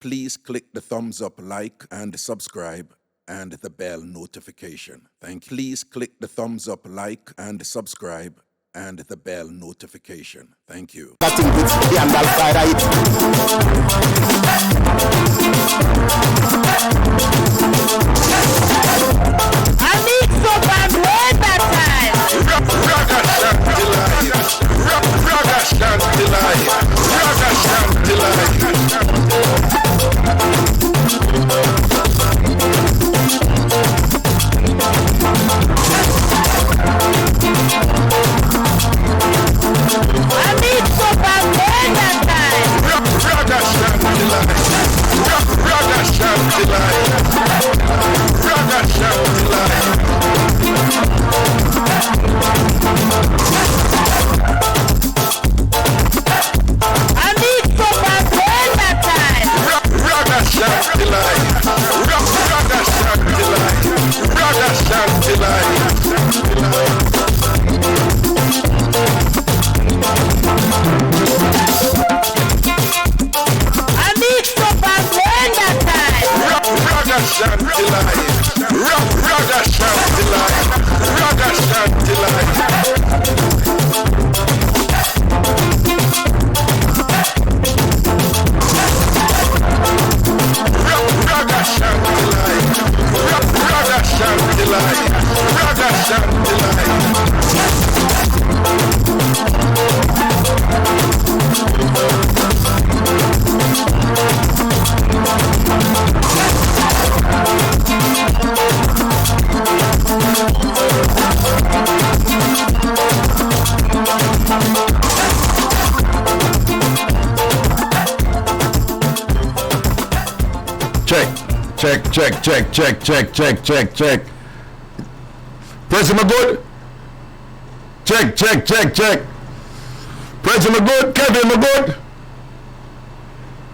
Please click the thumbs up, like, and subscribe, and the bell notification. Thank you. Please click the thumbs up, like, and subscribe, and the bell notification. Thank you. I need some and wait that time. I need some and wait that time. Check. Press him a good. Check. Press him a good. Kevin a good.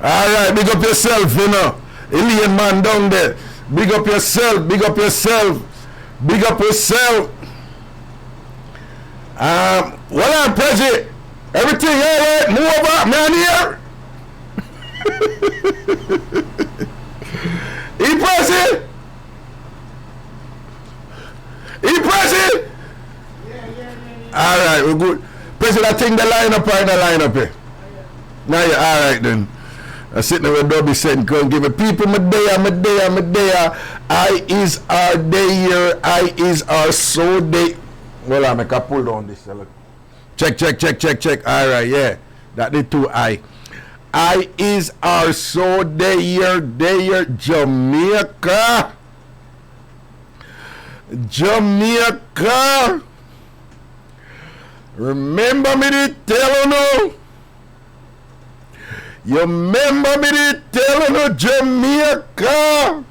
All right, big up yourself, you know. Alien man down there. Big up yourself. Well, I'm Prezi. Everything all right. Move over, man here. Prezi? Yeah. All right, we're good. Prezi, I think the lineup or in the lineup here? Now you're all right then. I'm sitting there with Dobby saying, come give it. People, Medea. I is our day here. I is our so day. Well, I make a pull down this. Check. All right, yeah. That the two I. I is our so day here, Jamaica. Remember me to tell you. You remember me to tell you, Jamaica.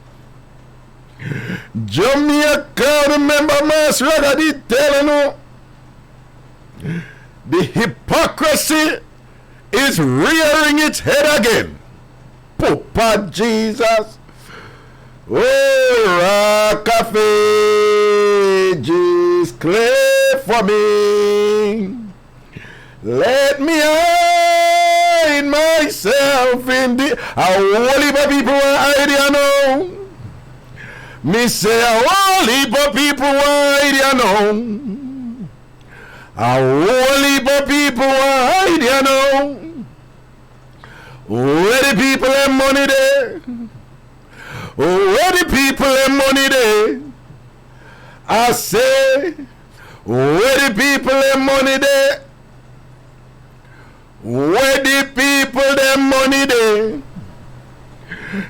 Remember Mass Reggae did tell you. The hypocrisy is rearing its head again. Papa Jesus. Oh, Rockafe, just clear for me. Let me hide myself in the holy people hide, you know. Me say holy people hide, you know. Holy people hide, you know. Where the people have money there? Where the people have money there? I say, where the people have money there? Where the people have money there?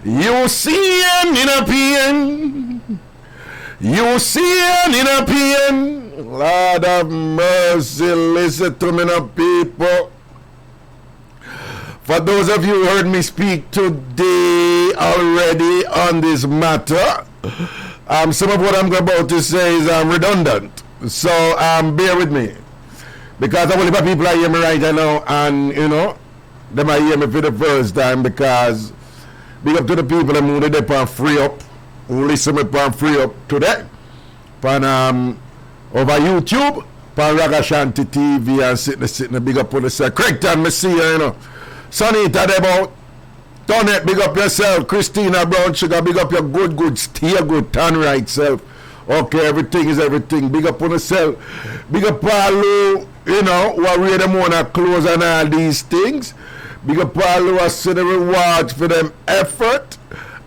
You see him in a pain. You see him in a pain. Lord of mercy, listen to me now, people. For those of you who heard me speak today already on this matter, some of what I'm about to say is redundant. So bear with me. Because I want to people I hear me right now, and you know, they might hear me for the first time, because big up to the people who are there on Free Up, who listen to me on Free Up today. On over YouTube, on Ragashanti TV, and sitting big up on the side. Correct time, I see you, you know. Sonny, that about Donette, big up yourself. Christina Brown Sugar, big up your good, stay good, turn right self. Okay, everything is everything. Big up on yourself. Big up all who, you know, who are ready them on our clothes and all these things. Big up all who are seeing the rewards for them effort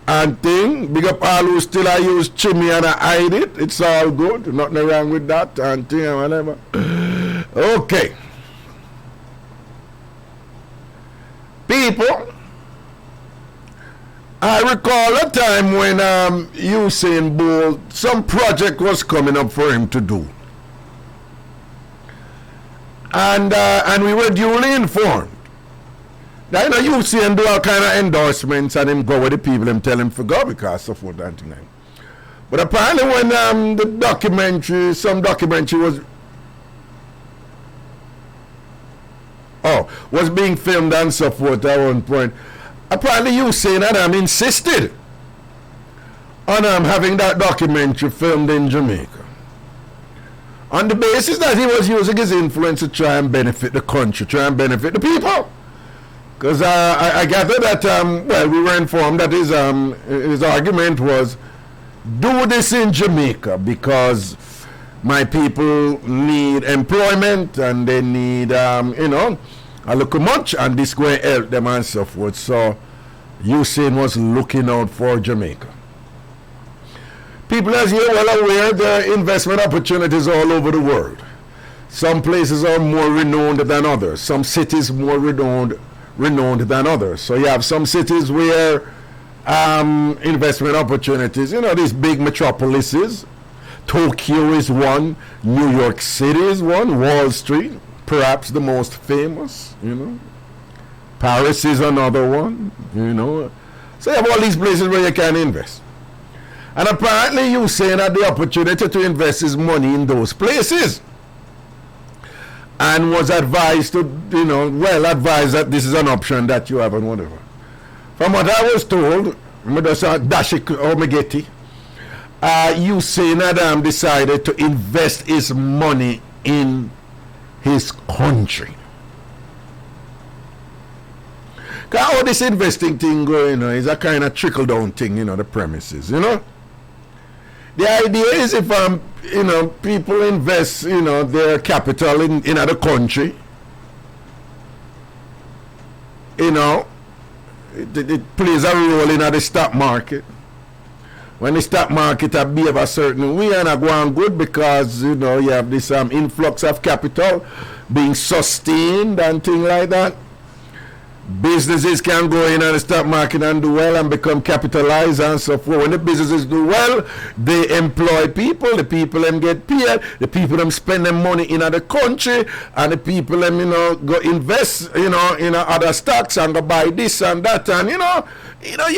and thing. Big up all who still I use chimney and I hide it. It's all good. Nothing wrong with that and thing and whatever. Okay. People, I recall a time when Usain Bolt, some project was coming up for him to do. And we were duly informed. Now, you know, Usain do all kind of endorsements and him go with the people and tell him to go because of what that thing. But apparently when some documentary was being filmed and so forth at one point, apparently Usain and insisted on having that documentary filmed in Jamaica. On the basis that he was using his influence to try and benefit the country, try and benefit the people. Because I gather that, we were informed that his argument was, do this in Jamaica because my people need employment and they need, a little much, and this going to help them and so forth. So Usain was looking out for Jamaica. People, as you're well aware, there are investment opportunities all over the world. Some places are more renowned than others. Some cities more renowned than others. So you have some cities where investment opportunities, you know, these big metropolises. Tokyo is one, New York City is one, Wall Street, perhaps the most famous, you know. Paris is another one, you know. So you have all these places where you can invest. And apparently Usain had the opportunity to invest his money in those places. And was advised to, advised that this is an option that you have and whatever. From what I was told, Usain had decided to invest his money in his country. Because how this investing thing going, is a kind of trickle-down thing, the premises, The idea is if, people invest, their capital in other country, it plays a role in the stock market. When the stock market behave a certain way and go on good because, you have this influx of capital being sustained and things like that. Businesses can go in on the stock market and do well and become capitalized and so forth. When the businesses do well, they employ people, the people them get paid, the people them spend their money in other country, and the people them, go invest, in other stocks and go buy this and that, and you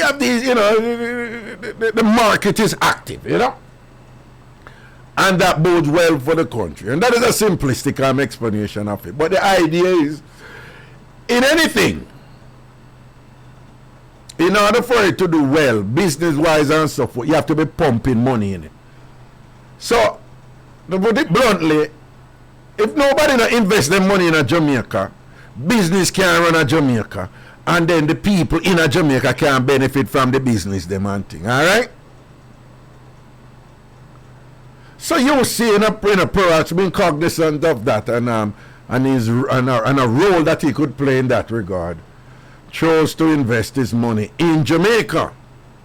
have these, the market is active, and that bodes well for the country. And that is a simplistic explanation of it. But the idea is, in anything, in order for it to do well, business-wise and so forth, you have to be pumping money in it. So, to put it bluntly, if nobody invests their money in a Jamaica, business can't run a Jamaica, and then the people in a Jamaica can benefit from the business them and thing. All right? So you see in a perhaps being cognizant of that and a role that he could play in that regard, chose to invest his money in Jamaica.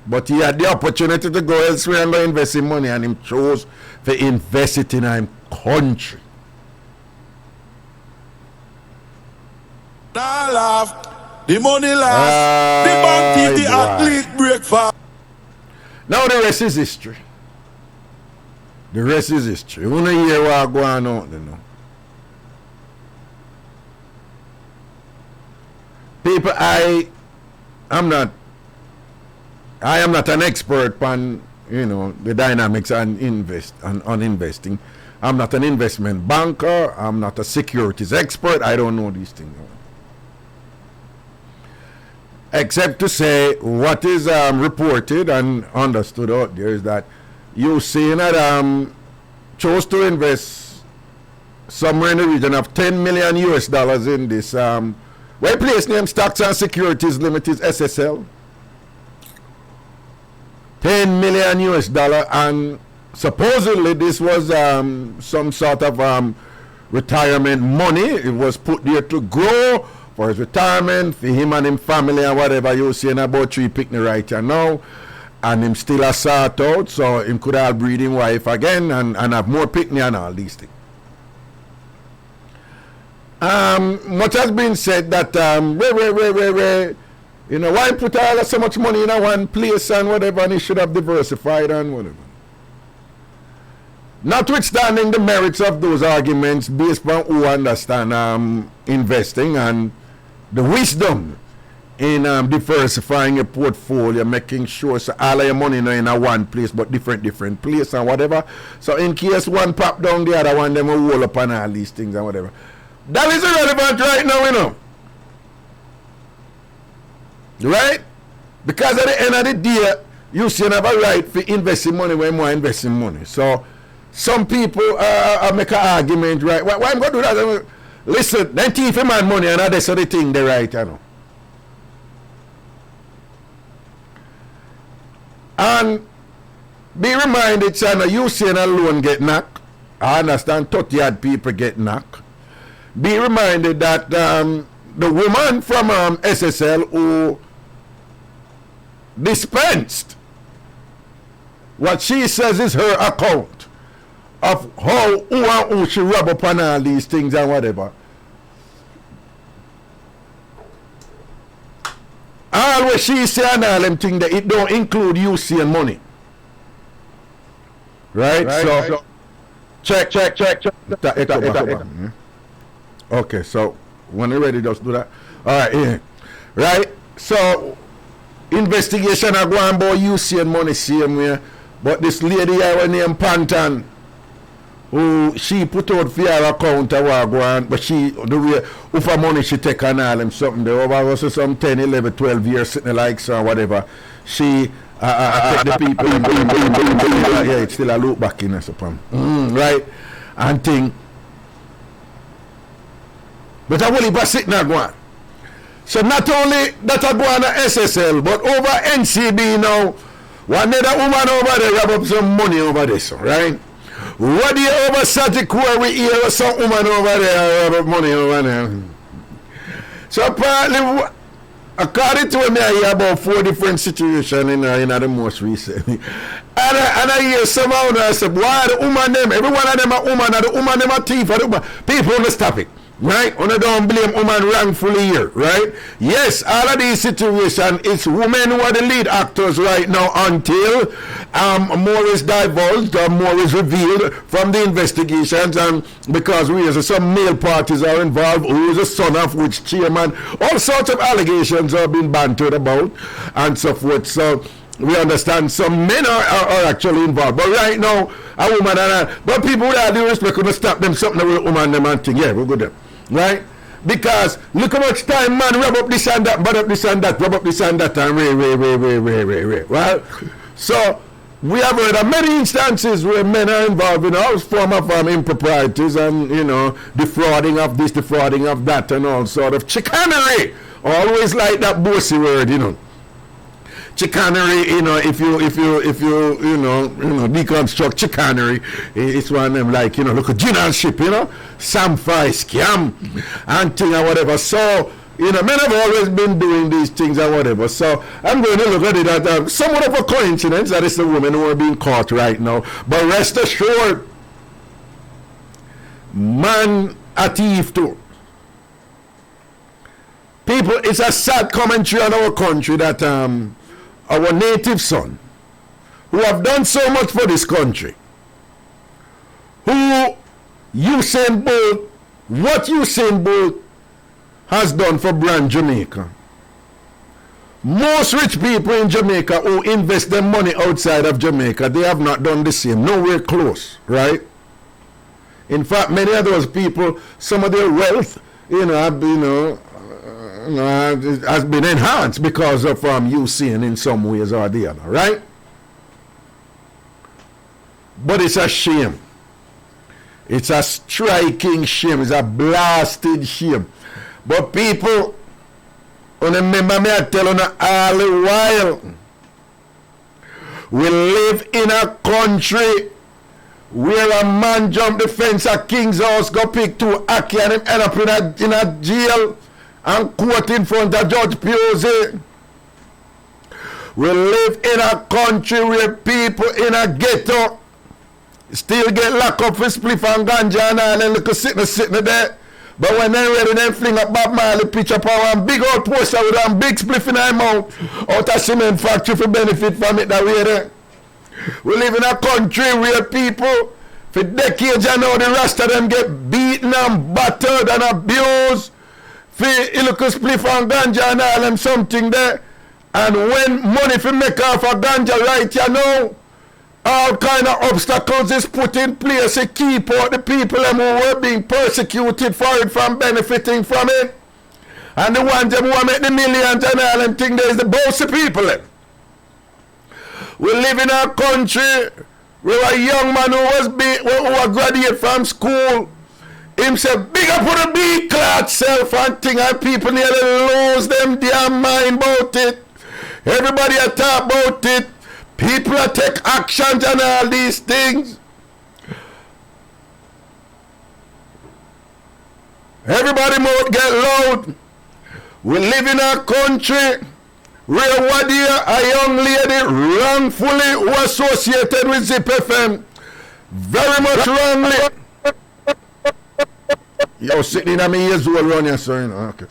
But he had the opportunity to go elsewhere and invest his money, and he chose to invest it in a country. Now laugh, the money last, the bank the athlete breakfast. Now the rest is history. The rest is history. You want to hear what going on, People, I am not an expert on the dynamics on investing. I'm not an investment banker. I'm not a securities expert. I don't know these things. Except to say what is reported and understood out there is that Usain had chose to invest somewhere in the region of $10 million US in this Where place name Stocks and Securities Limited SSL. 10 million US dollar, and supposedly this was some sort of retirement money. It was put there to grow for his retirement, for him and him family and whatever. You saying about 3 picnic right here now, and him still a sort out, so him could have breed him wife again and have more picnic and all these things. Much has been said that you know, why put all so much money in one place and whatever, and he should have diversified and whatever. Notwithstanding the merits of those arguments based on who understand investing and the wisdom in diversifying your portfolio, making sure so all of your money not in a one place but different place and whatever. So in case one pop down, the other one them will roll up on all these things and whatever. That is irrelevant right now, you know. Right? Because at the end of the day, you should have a right for investing money when more investing money. So some people make an argument, right? Why I'm going to do that? Listen, then Tief man money and that's the thing they right, you know. And be reminded, son, you saying alone get knocked. I understand 30 odd people get knocked. Be reminded that the woman from SSL who dispensed what she says is her account of how who and who she rub up on all these things and whatever. All what she say and all them things that it don't include you seeing money. Right? So check. Okay, so when you're ready, just do that. All right, yeah. Right? So investigation are going about you seeing money same way, but this lady here named Pantan, who she put out for her account but she the way for money she take on all them something there over also some 10, 11, 12 years sitting like so whatever. She take the people yeah, it's still a look back in us upon. Right? And thing. But I will be sitting there going. So not only that I go on the SSL, but over NCB now, one other woman over there wrap up some money over this, right? What do you over Sagicore we hear some woman over there wrap up money over there? So apparently, according to me, I hear about 4 different situations in the most recent. And I hear somehow I say, why the woman them, every one of them are woman, and the woman them are thief, people on the topic. Right? On don't blame woman wrongfully here, right? Yes, all of these situations, it's women who are the lead actors right now until more is divulged or more is revealed from the investigations, and because some male parties are involved, who is the son of which chairman, all sorts of allegations are being bantered about and so forth. So we understand some men are actually involved, but right now a woman but people with all due respect couldn't stop them something with a woman them and thing. Yeah, we're good there. Right? Because look how much time man rub up this and that, rub up this and that, and right? So we have heard of many instances where men are involved in all form of improprieties and, you know, defrauding of this, defrauding of that, and all sort of chicanery. Always like that bossy word, you know. Chicanery, you know, if you deconstruct chicanery, it's one of them like, you know, look at gin and ship, you know, samfire, scam, and thing or whatever. So, you know, men have always been doing these things and whatever. So, I'm going to look at it as somewhat of a coincidence that it's the women who are being caught right now. But rest assured, man a thief too. People, it's a sad commentary on our country that our native son, who have done so much for this country, who Usain Bolt, what Usain Bolt has done for brand Jamaica. Most rich people in Jamaica who invest their money outside of Jamaica, they have not done the same, nowhere close, right? In fact, many of those people, some of their wealth, have been, has been enhanced because of Usain in some ways or the other, right? But it's a shame. It's a striking shame. It's a blasted shame. But people Remember me, I tell you all the while. We live in a country where a man jump the fence at King's house, go pick 2 Aki and him end up in a jail and court in front of Judge Boasy. We live in a country where people in a ghetto still get locked up for spliff and ganja and all, and look sitting there. But when they're ready, they fling up Bob Marley picture power and big old poster with a big spliff in their mouth out of cement factory for benefit from it that way there. We live in a country where people for decades and now the rest of them get beaten and battered and abused for illegal spliff and ganja and all them something there. And when money for make off a ganja right, you know, all kind of obstacles is put in place to keep out the people who were being persecuted for it from benefiting from it. And the ones who want to make the millions and all them things, there's the bossy people. We live in a country where a young man who graduated from school, him say, big up for the B-class self and thing, and people nearly lose them damn mind about it. Everybody a talk about it. People are take actions and all these things. Everybody mouth get loud. We live in a country where one year a young lady wrongfully was associated with Zip FM. Very much wrongly. Yo, sitting in my ears all around here, sir. Okay.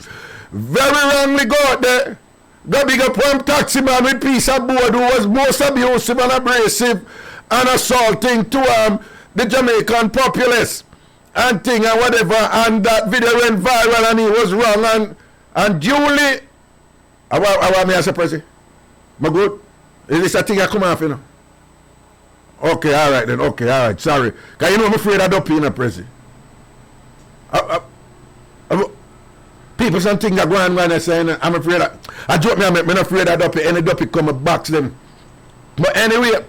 Very wrongly go out there. Go big up one taxi man with piece of board who was most abusive and abrasive and assaulting to the Jamaican populace and thing and whatever, and that video went viral and he was wrong and duly I me as a prezi. My good? Is this a thing I come off, you know? Okay, alright then, okay, alright, sorry. Cause you know I'm afraid I don't pay in a prezi. People something that go on when I say I'm afraid I joke me, I'm afraid I don't pay any dopey come and box them. But anyway,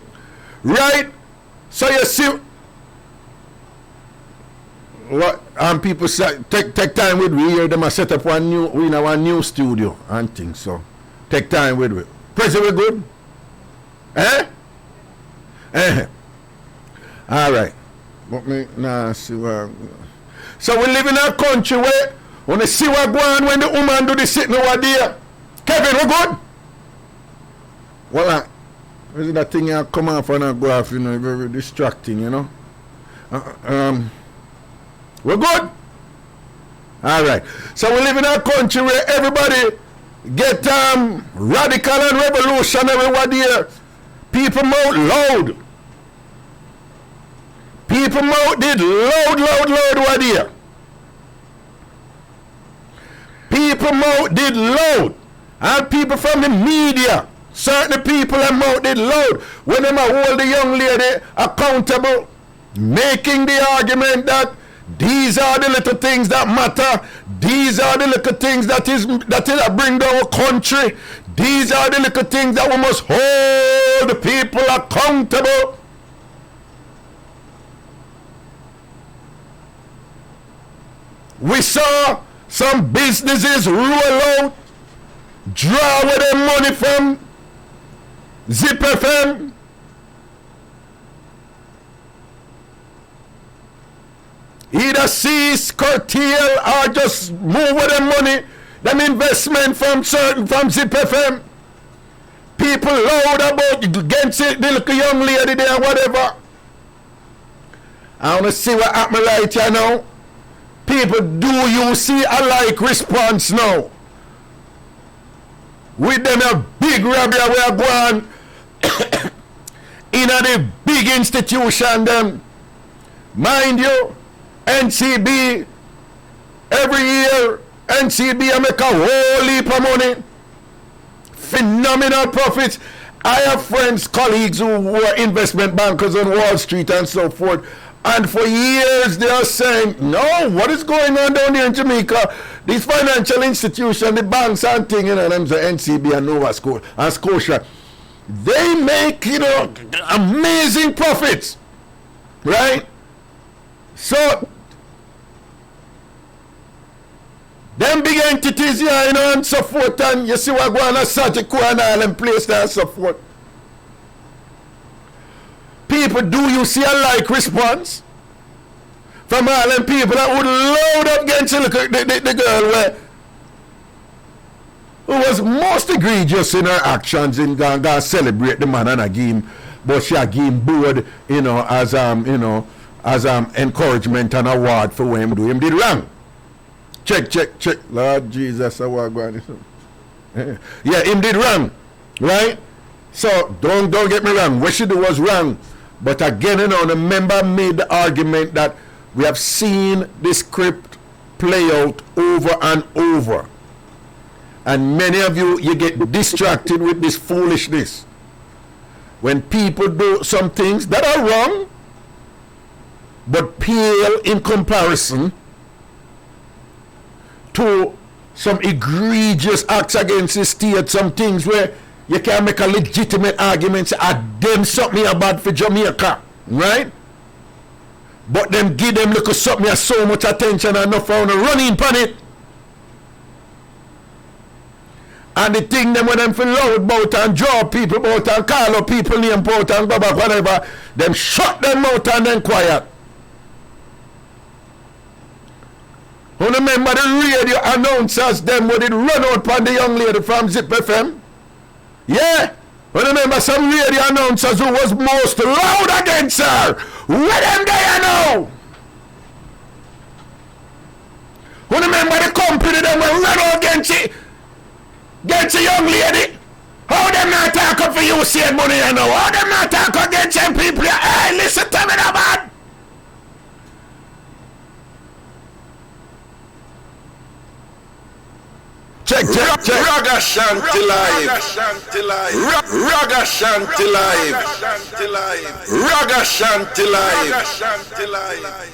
right? So you see what people say, take time with we here, them a set up one new studio and things, so take time with we. Prezi, we good? Alright. But me nah see what. So we live in a country where when you see what go on when the woman do the sitting over there. Kevin, we good? Well, is that thing you come off and go off, you know, very distracting, you know? We're good? Alright. So we live in a country where everybody get radical and revolutionary over there. People mouth loud. People mouth did loud over there. People mouth did loud. And people from the media, certain people and mouth did loud. When them hold the young lady accountable, making the argument that these are the little things that matter. These are the little things that bring down our country. These are the little things that we must hold the people accountable. We saw some businesses roll out, draw away their money from Zip FM. Either cease, curtail, or just move with their money, them investment from Zip FM. People loud about against it, the little young lady there, whatever. I want to see what happened right here now. People, do you see a like response now? With them a big robbery we are going in a the big institution them. Mind you, NCB, every year, NCB make a whole heap of money. Phenomenal profits. I have friends, colleagues who were investment bankers on Wall Street and so forth. And for years they are saying, no, what is going on down here in Jamaica? These financial institutions, the banks and things, you know, them the NCB and Nova Scotia, they make, you know, amazing profits. Right? So Them big entities here, you know, and so forth, and you see what going on Sajiko and all them place there and so forth. People, do you see a like response from all them people that would load up against the girl who was most egregious in her actions in going celebrate the man and a game, but she a game board, you know, as encouragement and award for what him do. Him did wrong. Check. Lord Jesus, I want to go on. Yeah, him did wrong, right? So don't get me wrong. What she do was wrong. But again, you know, the member made the argument that we have seen this script play out over and over. And many of you get distracted with this foolishness. When people do some things that are wrong, but pale in comparison to some egregious acts against the state, some things where you can make a legitimate argument, say, them something bad for Jamaica, right? But them give them look at something has so much attention and enough for running upon it. And the thing them when them feel loud about and draw people about and call up people name about and go back whatever, them shut them out and then quiet. Who remember the radio announcers them when it run out on the young lady from Zip FM? Yeah. Who remember some radio announcers who was most loud against her? Where them there now? Who remember the company them will run out against it? Against a young lady? How them not talk up for you saying money you know? How them not talk against them people? Hey, listen to me now, man. Check. Ragashanti live. Ragashanti live.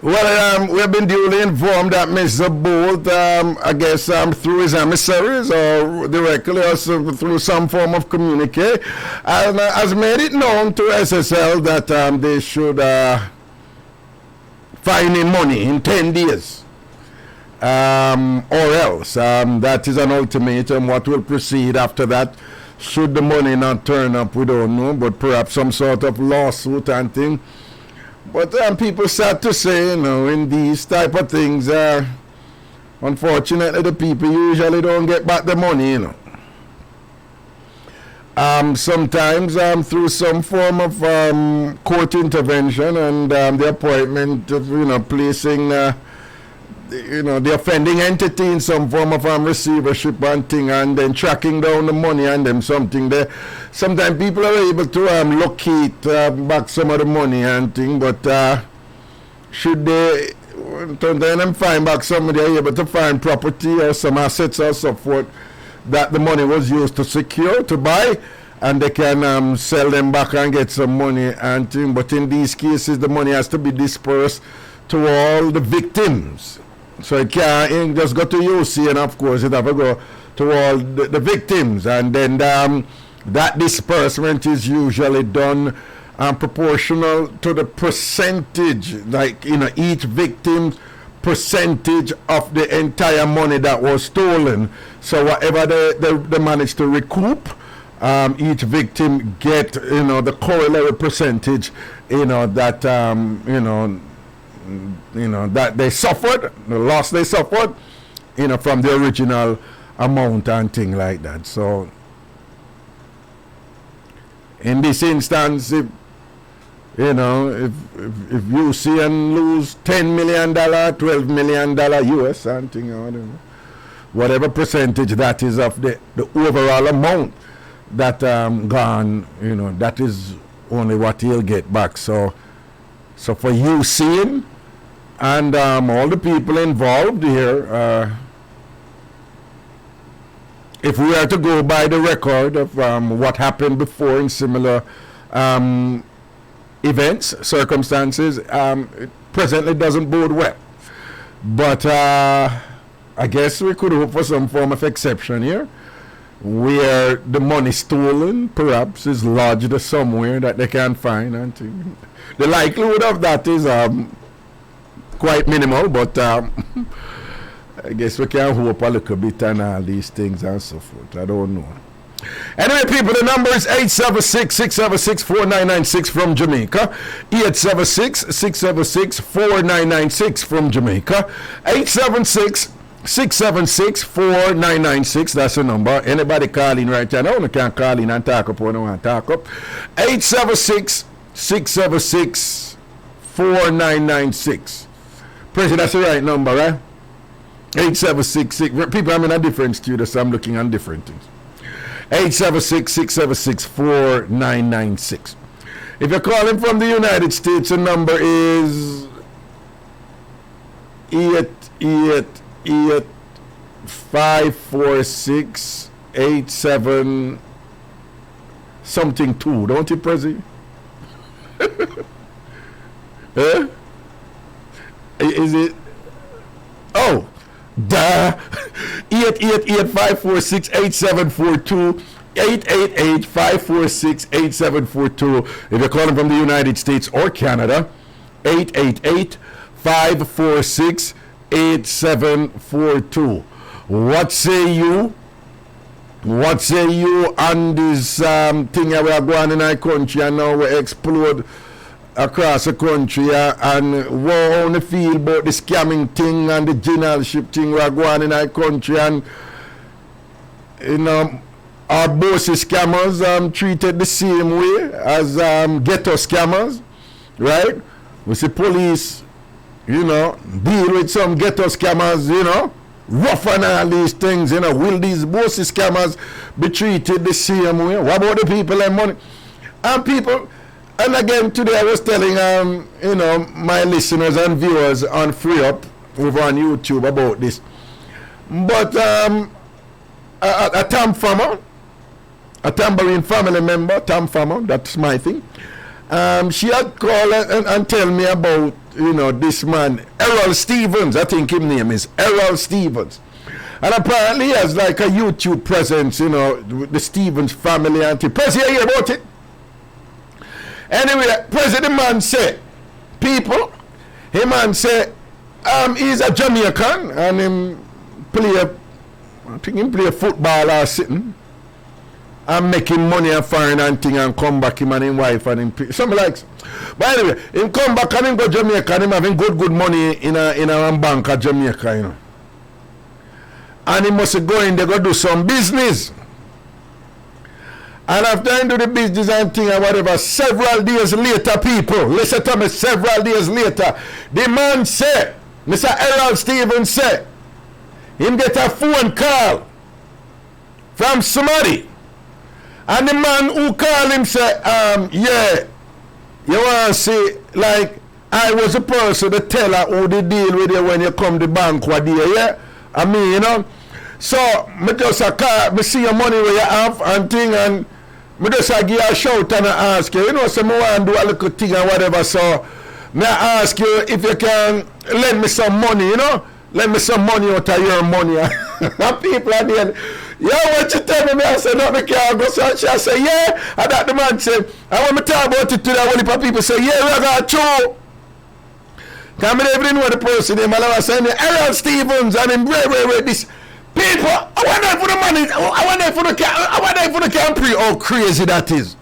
Well, we've been duly informed that Mr. Bolt, I guess through his emissaries or directly or through some form of communique, has made it known to SSL that they should fine him money in 10 days. Or else. That is an ultimatum. What will proceed after that? Should the money not turn up, we don't know, but perhaps some sort of lawsuit and thing. But people start to say, you know, in these type of things, unfortunately, the people usually don't get back the money, you know. Sometimes through some form of court intervention and the appointment of, you know, placing the offending entity in some form of receivership and thing, and then tracking down the money and them something there. Sometimes people are able to locate back some of the money and thing, but should they then find back somebody are able to find property or some assets or so forth that the money was used to secure, to buy, and they can sell them back and get some money and thing. But in these cases, the money has to be dispersed to all the victims. So it can't just go to UC, and of course it have to go to all the victims, and then that disbursement is usually done proportional to the percentage, like, you know, each victim's percentage of the entire money that was stolen. So whatever they manage to recoup, each victim get, you know, the corollary percentage, you know, that that they suffered, the loss they suffered, you know, from the original amount and thing like that. So in this instance, if you see and lose $10 million, $12 million US and thing, or whatever percentage that is of the overall amount that gone, you know, that is only what he'll get back. So for you seeing and all the people involved here, if we are to go by the record of what happened before in similar events, circumstances, it presently doesn't bode well. But I guess we could hope for some form of exception here, where the money stolen perhaps is lodged somewhere that they can find. And the likelihood of that is quite minimal, but I guess we can hope a little bit on all these things and so forth. I don't know. Anyway, people, the number is 876-676-4996 from Jamaica. 876-676-4996 from Jamaica. 876-676-4996. That's the number. Anybody calling right now? You can call in and talk up when you want to talk up. 876-676-4996. President, that's the right number, right? 876. People, I'm in a different studio, so I'm looking at different things. 876-676-4996. If you're calling from the United States, the number is 888-546-87 something 2, don't it, Prezi? Huh? Is it? Oh, duh. 888-546-8742. 888-546-8742. If you're calling from the United States or Canada, 888-546-8742. What say you? What say you on this thing that we are going in our country and now we explode across the country and what on the feel about the scamming thing and the generalship thing we are going in our country, and you know our Boasy scammers treated the same way as ghetto scammers, right? We see police, you know, deal with some ghetto scammers, you know, rough on all these things, you know. Will these Boasy scammers be treated the same way? What about the people and money? And people, and again today I was telling you know, my listeners and viewers on Free Up over on YouTube about this. But a TamFam, a Tambourine family member, TamFam, that's my thing. She had called and tell me about, you know, this man, Errol Stevens, I think his name is Errol Stevens. And apparently he has like a YouTube presence, you know, with the Stevens family. And President, you hear about it? Anyway, President man said, people, him man said, he's a Jamaican and him play, I think him play football or sitting and making money and foreign and thing and come back him and his wife and him, something like that. But anyway, him come back and him go Jamaica and him having good money in a bank at Jamaica, you know. And he must go in there go do some business. And after he do the business and thing and whatever, several days later, people, listen to me, several days later, the man said, Mr. Errol Stevens said, him get a phone call from somebody. And the man who called him said, yeah, you want to see, like, I was a person, the teller who they deal with you when you come to bank what day, yeah? I mean, you know. So, me just a call, me see your money where you have and thing, and me just a give you a shout and I ask you, you know, so me want to do a little thing and whatever, so me I ask you if you can lend me some money, you know? Lend me some money out of your money. And people are there, yeah, what you tell me? I said, no, me can't go. So I say, yeah. And that the man said, I want me talk about it today. When the people say, yeah, Raga, true. Because I even know the person name. I was saying, Errol Stevens, and him, wait, this. People, I wonder if the money, I wonder if the country, how crazy that is.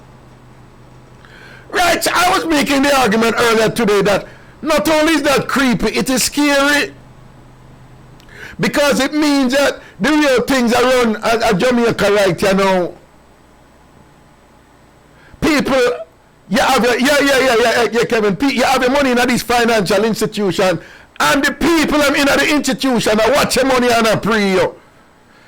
Right, I was making the argument earlier today that not only is that creepy, it is scary. Because it means that the real things are run at Jamaica right, you know. People, you have your, yeah, Kevin, you have your money in this financial institution, and the people in the institution are watch your money and pray you.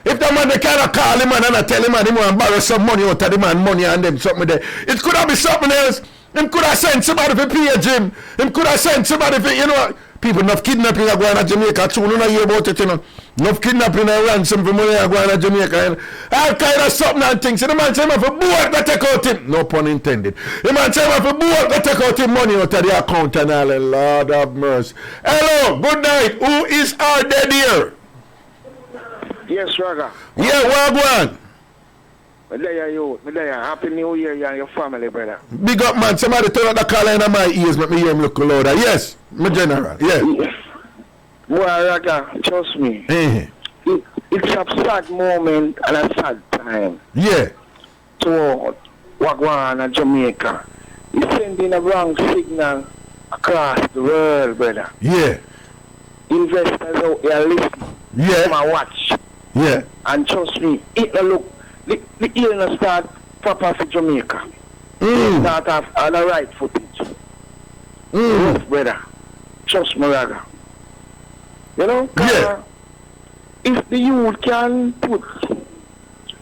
If the man they cannot call him and tell him and he want to borrow some money out of the man money and them something there, it could have been something else. Him could have sent somebody for Ph.D. Him could have sent somebody for, you know, people enough kidnapping are going to Jamaica too. You don't hear about it, you know. Enough kidnapping and ransom for money are going to Jamaica. You know. All kind of something and things. So the man say, man, for board, that take out him. No pun intended. The man say, man, for board, that take out him money out of the account and all. Lord have mercy. Hello, good night. Who is our dead here? Yes, Raga. Yeah, Wagwan. Happy New Year, you and your family, brother. Big up, man. Somebody turn up the collar in my ears, make me hear him look louder. Yes, my general. Yeah. Boy, Raga, trust me. It's a sad moment and a sad time. Yeah. To Wagwan and Jamaica. He's sending a wrong signal across the world, brother. Yeah. Investors out there listen. Yeah. Come and watch. Yeah. And trust me, it look, the illness start proper for Jamaica. Start off on the right footage. Rough, brother. Trust me, brother. You know? Yeah. If the youth can put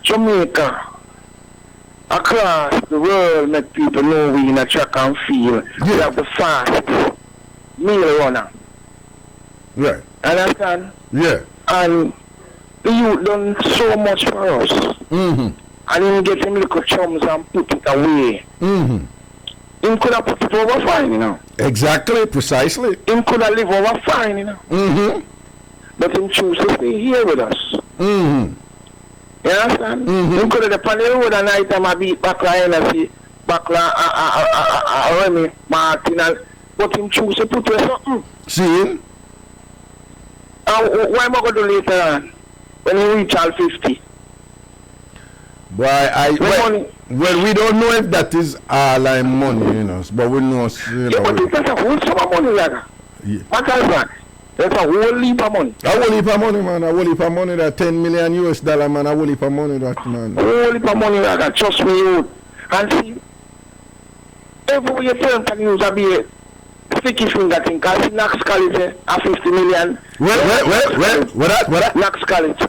Jamaica across the world, make people know we in a track and field. We have the fastest meal runner. Right. Understand? Yeah. And the youth done so much for us. And him get him little chums and put it away. Him could have put it over fine, you know. Exactly, precisely. Him could have live over fine, you know. But him choose to stay here with us. You understand? Him could have done the road and night time I beat Bakla Energy, Bakla Remy, Martin, but him choose to put us something. See? Why am I going to do later on? When he reach all 50? Well, we don't know if that is all our money, you know, but we know, you know. But that's a whole sum of money, Laga. What is that? That's a whole heap of money. A whole heap of money, man. A whole heap of money, that $10 million US, man. A whole heap of money, that, man. A whole heap of money, Laga. Trust me, you. And see, everywhere you turn to news, I'll be a sticky finger thing, because Knox College, a 50 million. Where? What that? Knox College.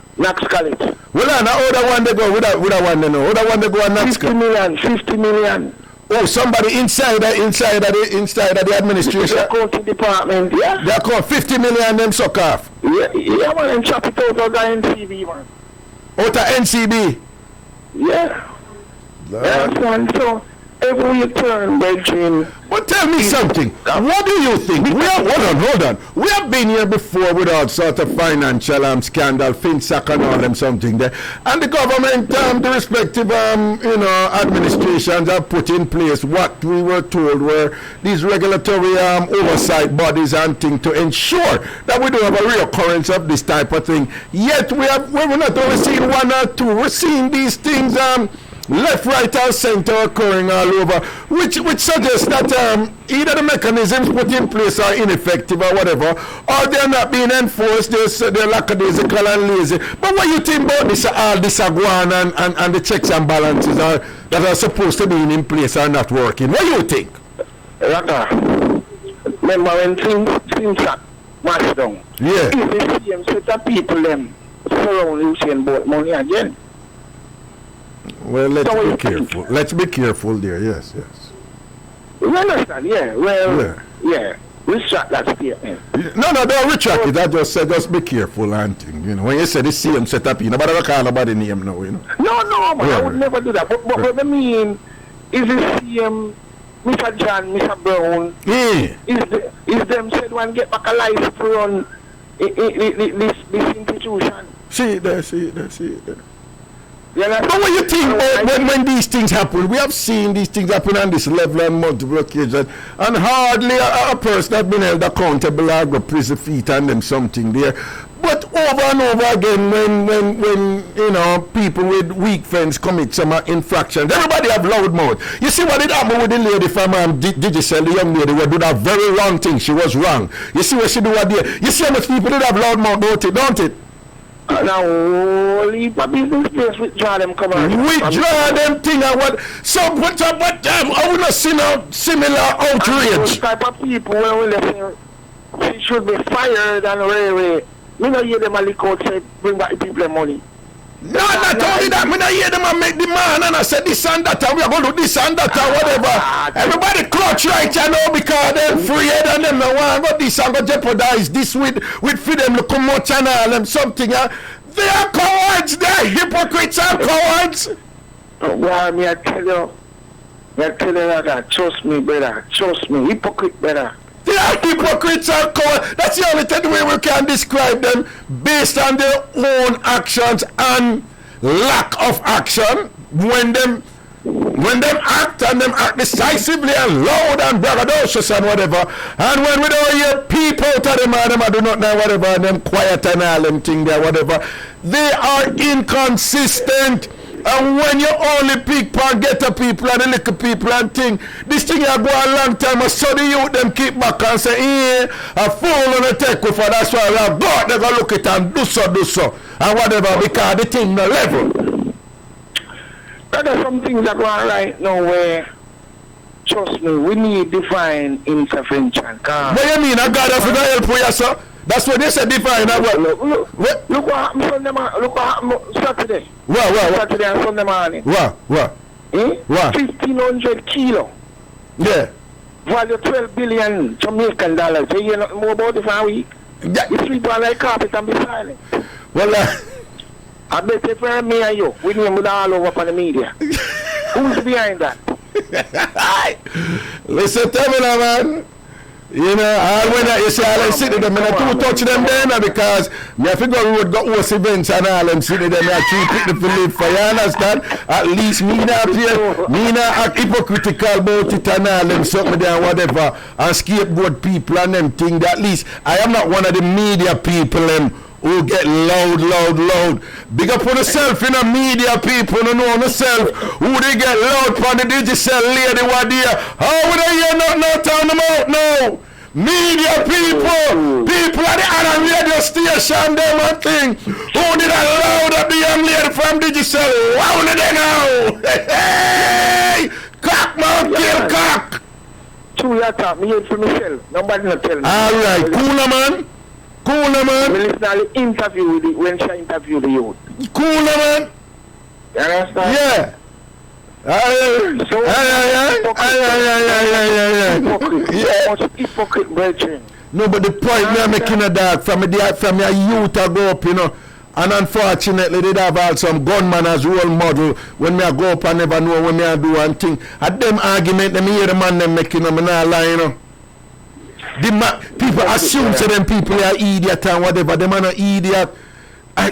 Well, now, other one they go, with that one they know. Other one they go and Knox 50 million. Oh, somebody inside of the administration. The accounting department, yeah. They account 50 million them suck off. Yeah, man, and chop it out of the NCB, man. Out of NCB? Yeah. Man, so everywhere you turn, Belgium. But tell me something. What do you think? Hold on. We have been here before with all sort of financial scandal, FinSac and all them something there. And the government, the respective, administrations have put in place what we were told were these regulatory oversight bodies and things to ensure that we don't have a reoccurrence of this type of thing. Yet we're not only seeing one or two, we're seeing these things left, right, and center occurring all over, which suggests that either the mechanisms put in place are ineffective or whatever, or they're not being enforced, they're lackadaisical and lazy. But what you think about this, all this aguan and the checks and balances that are supposed to be in place are not working? What do you think? Raka, remember when things are mashed down? Yeah. If the same set of people them surround Usain Bolt money again. Well, let's be careful. Let's be careful there. Yes. You understand? Yeah. Well, yeah. Retract that statement. No, don't retract it. I just said, just be careful and thing. You know, when you say the same setup, you know, but I don't call nobody name now, you know. No, man, I would never do that. But what I mean is the same Mr. John, Mr. Brown. Yeah. Is them said one get back alive to run this institution. See it there. Yeah, but what you think when these things happen? We have seen these things happen on this level on multiple occasions, and hardly a person has been held accountable or go prison feet and them something there. But over and over again, when you know people with weak friends commit some infractions, everybody have loud mouth. You see what it happened with the lady from Digicel, the young lady who did a very wrong thing. She was wrong. You see what she do there? You see how much people did have loud mouth, don't it? Now, only a business place withdraw them commercial. Withdraw them thing and what? So, but I would not see no similar outrage. Those type of people, when we say she should be fired and railway. Me not hear them a lick out say bring back the people their money. No, not only that. Me not hear them and make the man and I say this and that and we are going to do this and that or whatever. Everybody clutch right, you know, because they're free and them no one but this and go jeopardize this with freedom to come out and all them something. They are cowards. They are hypocrites and cowards. Well, me I tell you that. Trust me, brother. Trust me. Hypocrite, brother. They are hypocrites and cowards. That's the only way we can describe them, based on their own actions and lack of action. When them act and them act decisively and loud and braggadocious and whatever. And when we don't hear people out of them and them do not know whatever and them quiet and all them thing there, whatever, they are inconsistent. And when you only pick and get the people and the little people and thing, this thing I go a long time, I saw the youth them keep back and say, a fool on a take with her, that's why we have got to go look it and do so, and whatever, because the thing no level. There are some things that go on right now where, trust me, we need divine intervention. What do you mean? I got us to help for you, sir? That's what they said divine. Look what happened Sunday morning. Look what happened Saturday. What? Saturday and Sunday morning. What? What? 1,500 kilo. Yeah. Value 12 billion Jamaican dollars. You hear nothing more about it for a week? Yeah. You sleep on like carpet and be silent. Well, I bet if me and you, we name it all over on the media. Who's behind that? Listen to me now, man. You know, all when you say all them city them, and I too touch them there now because me have to go road, go host events and all them city them, I keep it to live for you, understand? At least me not act hypocritical about it and all them something there and whatever, and scapegoat people and them thing. At least I am not one of the media people who get loud. Big up on yourself, you know, media people, you know, on yourself, who they get loud on the digital lady, what there. How would I hear nothing turn them out? No. Media people at the other radio station, them and thing, who did a loud up the young lady from digital, wow, they now. Hey, cock, man, kill cock. True, you talk, me hear for myself, nobody not tell me. All right, cooler, man. Cooler, man. We listen to the interview with it when she interviewed the youth. Cooler, man. You understand? Yeah. Hypocrite brethren. No, but the point me making a dog from your youth I go up, you know. And unfortunately, they have all some gunman as role model. When me I go up, I never know when me I do one thing. At them argument, them hear the man them making them, and I lie, you know. People assume so them people are idiot and whatever. Them are not idiot.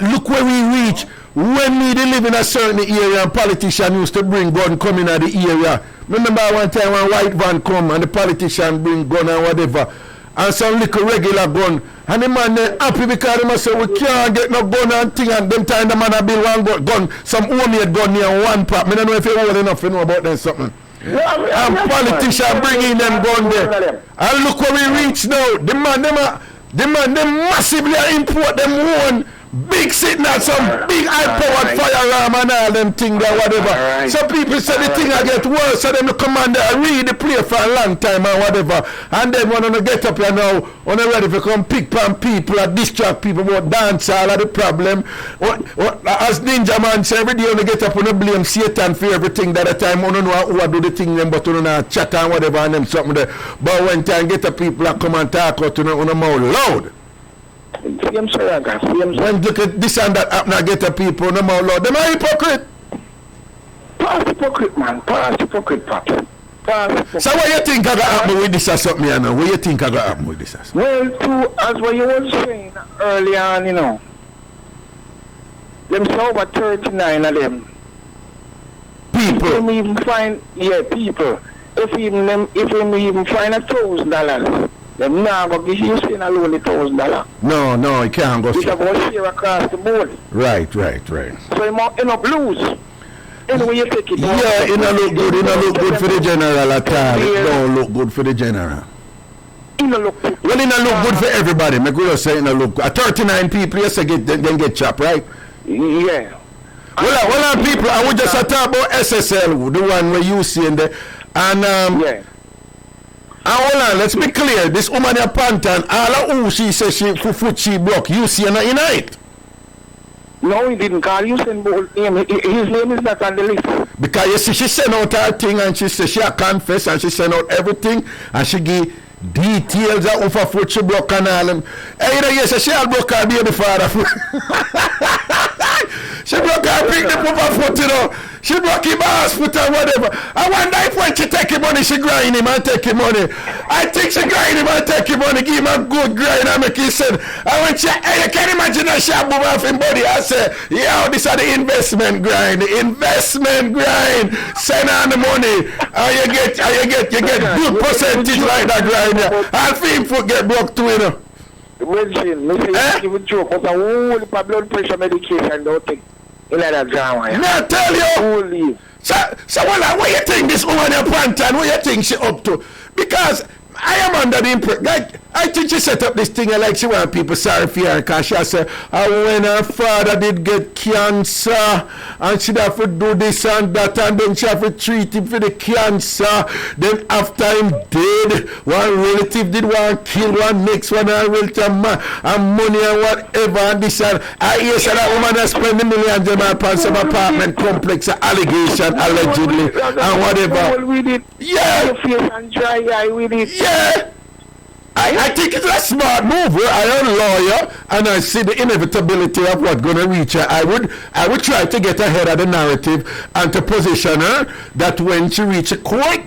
Look where we reach. When we live in a certain area and politician used to bring gun coming out the area. Remember one time when white van come and the politician bring gun and whatever. And some little regular gun. And the man they happy because they must say we can't get no gun and thing, and them time the man a build one gun, some homemade gun near one pop. I don't know if you're old enough to know about them something. And politician bringing them gun there. And look where we reach now. The man them massively import them one big sitting at some big high-powered firearm and all them thing there, whatever. Right. Some people say the thing I get worse, so them the commander read the play for a long time and whatever. And then when they get up here now, when they ready to come pick pan people and distract people about dancehall are the problem. As Ninja Man say, every day when they get up, when they blame Satan for everything that the time, when they know who do the thing, them, but when they chat and whatever and them something there. But when time get up, people that come and talk out, when they mouth loud. When look at this and that happen, I get the people no more loud. Them are hypocrite. Pass hypocrite, man. Pass hypocrite, Pop. So what you think I got happen with this or something, you know? What you think I got happen with this or something? Well, too, as what you were saying earlier on, you know, them so over 39 of them. People. If we even find, people. If we even find $1,000. Them now go give you saying alone $1,000. No, it can't go. It's about share across the board. Right. So you might end up lose. Anyway, you take it. Yeah, it don't look good. It don't look good for the general at all. It don't look good for the general. It don't look good. Well, it don't look good for everybody. My girl say it don't look good. 39 people, yes, then get chopped, right? Yeah. Well, people, I would just talk about SSL, the one where you see in there, and yeah. And hold on, let's be clear. This woman in Pantan, all of who she says she foot she block, you see her in it. No, he didn't call Usain Bolt. His name is not on the list. Because you see, she sent out her thing and she said she confess and she sent out everything and she give details of her foot she block and all them. Hey, you say she had block her baby father. She broke her pick the papa foot, you know. She broke him hospital or whatever. I wonder if when she take him money, she grind him and take him money. I think she grind him and take him money, give him a good grind and make him send. And when she, you can imagine that she move off him body. I say, yo, this is the investment grind. The investment grind. Send on the money. And you get good percentage like that grind. And film foot get broke too, you know. Imagine, me say you give a joke, but a whole blood pressure medication don't take in that drama. Me I tell you. Holy. So well, what you think this woman in Pantan, what you think she up to? Because I am under the impression, like, I think she set up this thing like she want people sorry for her because she said, when her father did get cancer and she'd have to do this and that and then she have to treat him for the cancer. Then after him dead, one relative did one kill one next one and relative and money and whatever and this and I hear so that woman has spent the millions upon some apartment complex allegation allegedly and whatever. Yeah. Your face and dry eye with it. Yeah. I think it's a smart move. I am a lawyer and I see the inevitability of what's going to reach her. I would try to get ahead of the narrative and to position her that when she reaches court,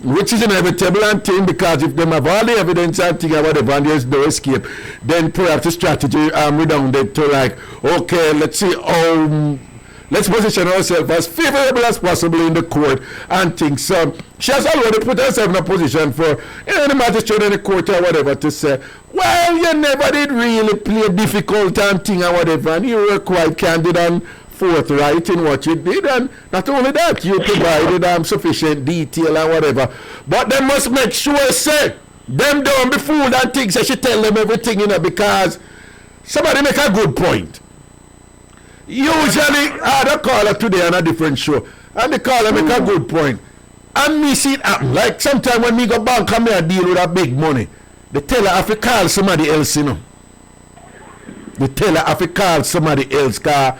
which is inevitable and thing because if them have all the evidence and thing or whatever and there's no escape, then perhaps the strategy redounded to like, okay, let's see let's position ourselves as favorable as possible in the court and things. So she has already put herself in a position for the magistrate in the court or whatever to say, well, you never did really play difficult and thing or whatever, and you were quite candid and forthright in what you did, and not only that, you provided sufficient detail and whatever. But they must make sure, say, them don't be fooled and things. I should tell them everything, because somebody make a good point. Usually, the caller today on a different show, and the caller make a good point. And me see it happen. Like sometimes when me go bank and me a deal with a big money, the teller have to call somebody else, The teller have to call somebody else, because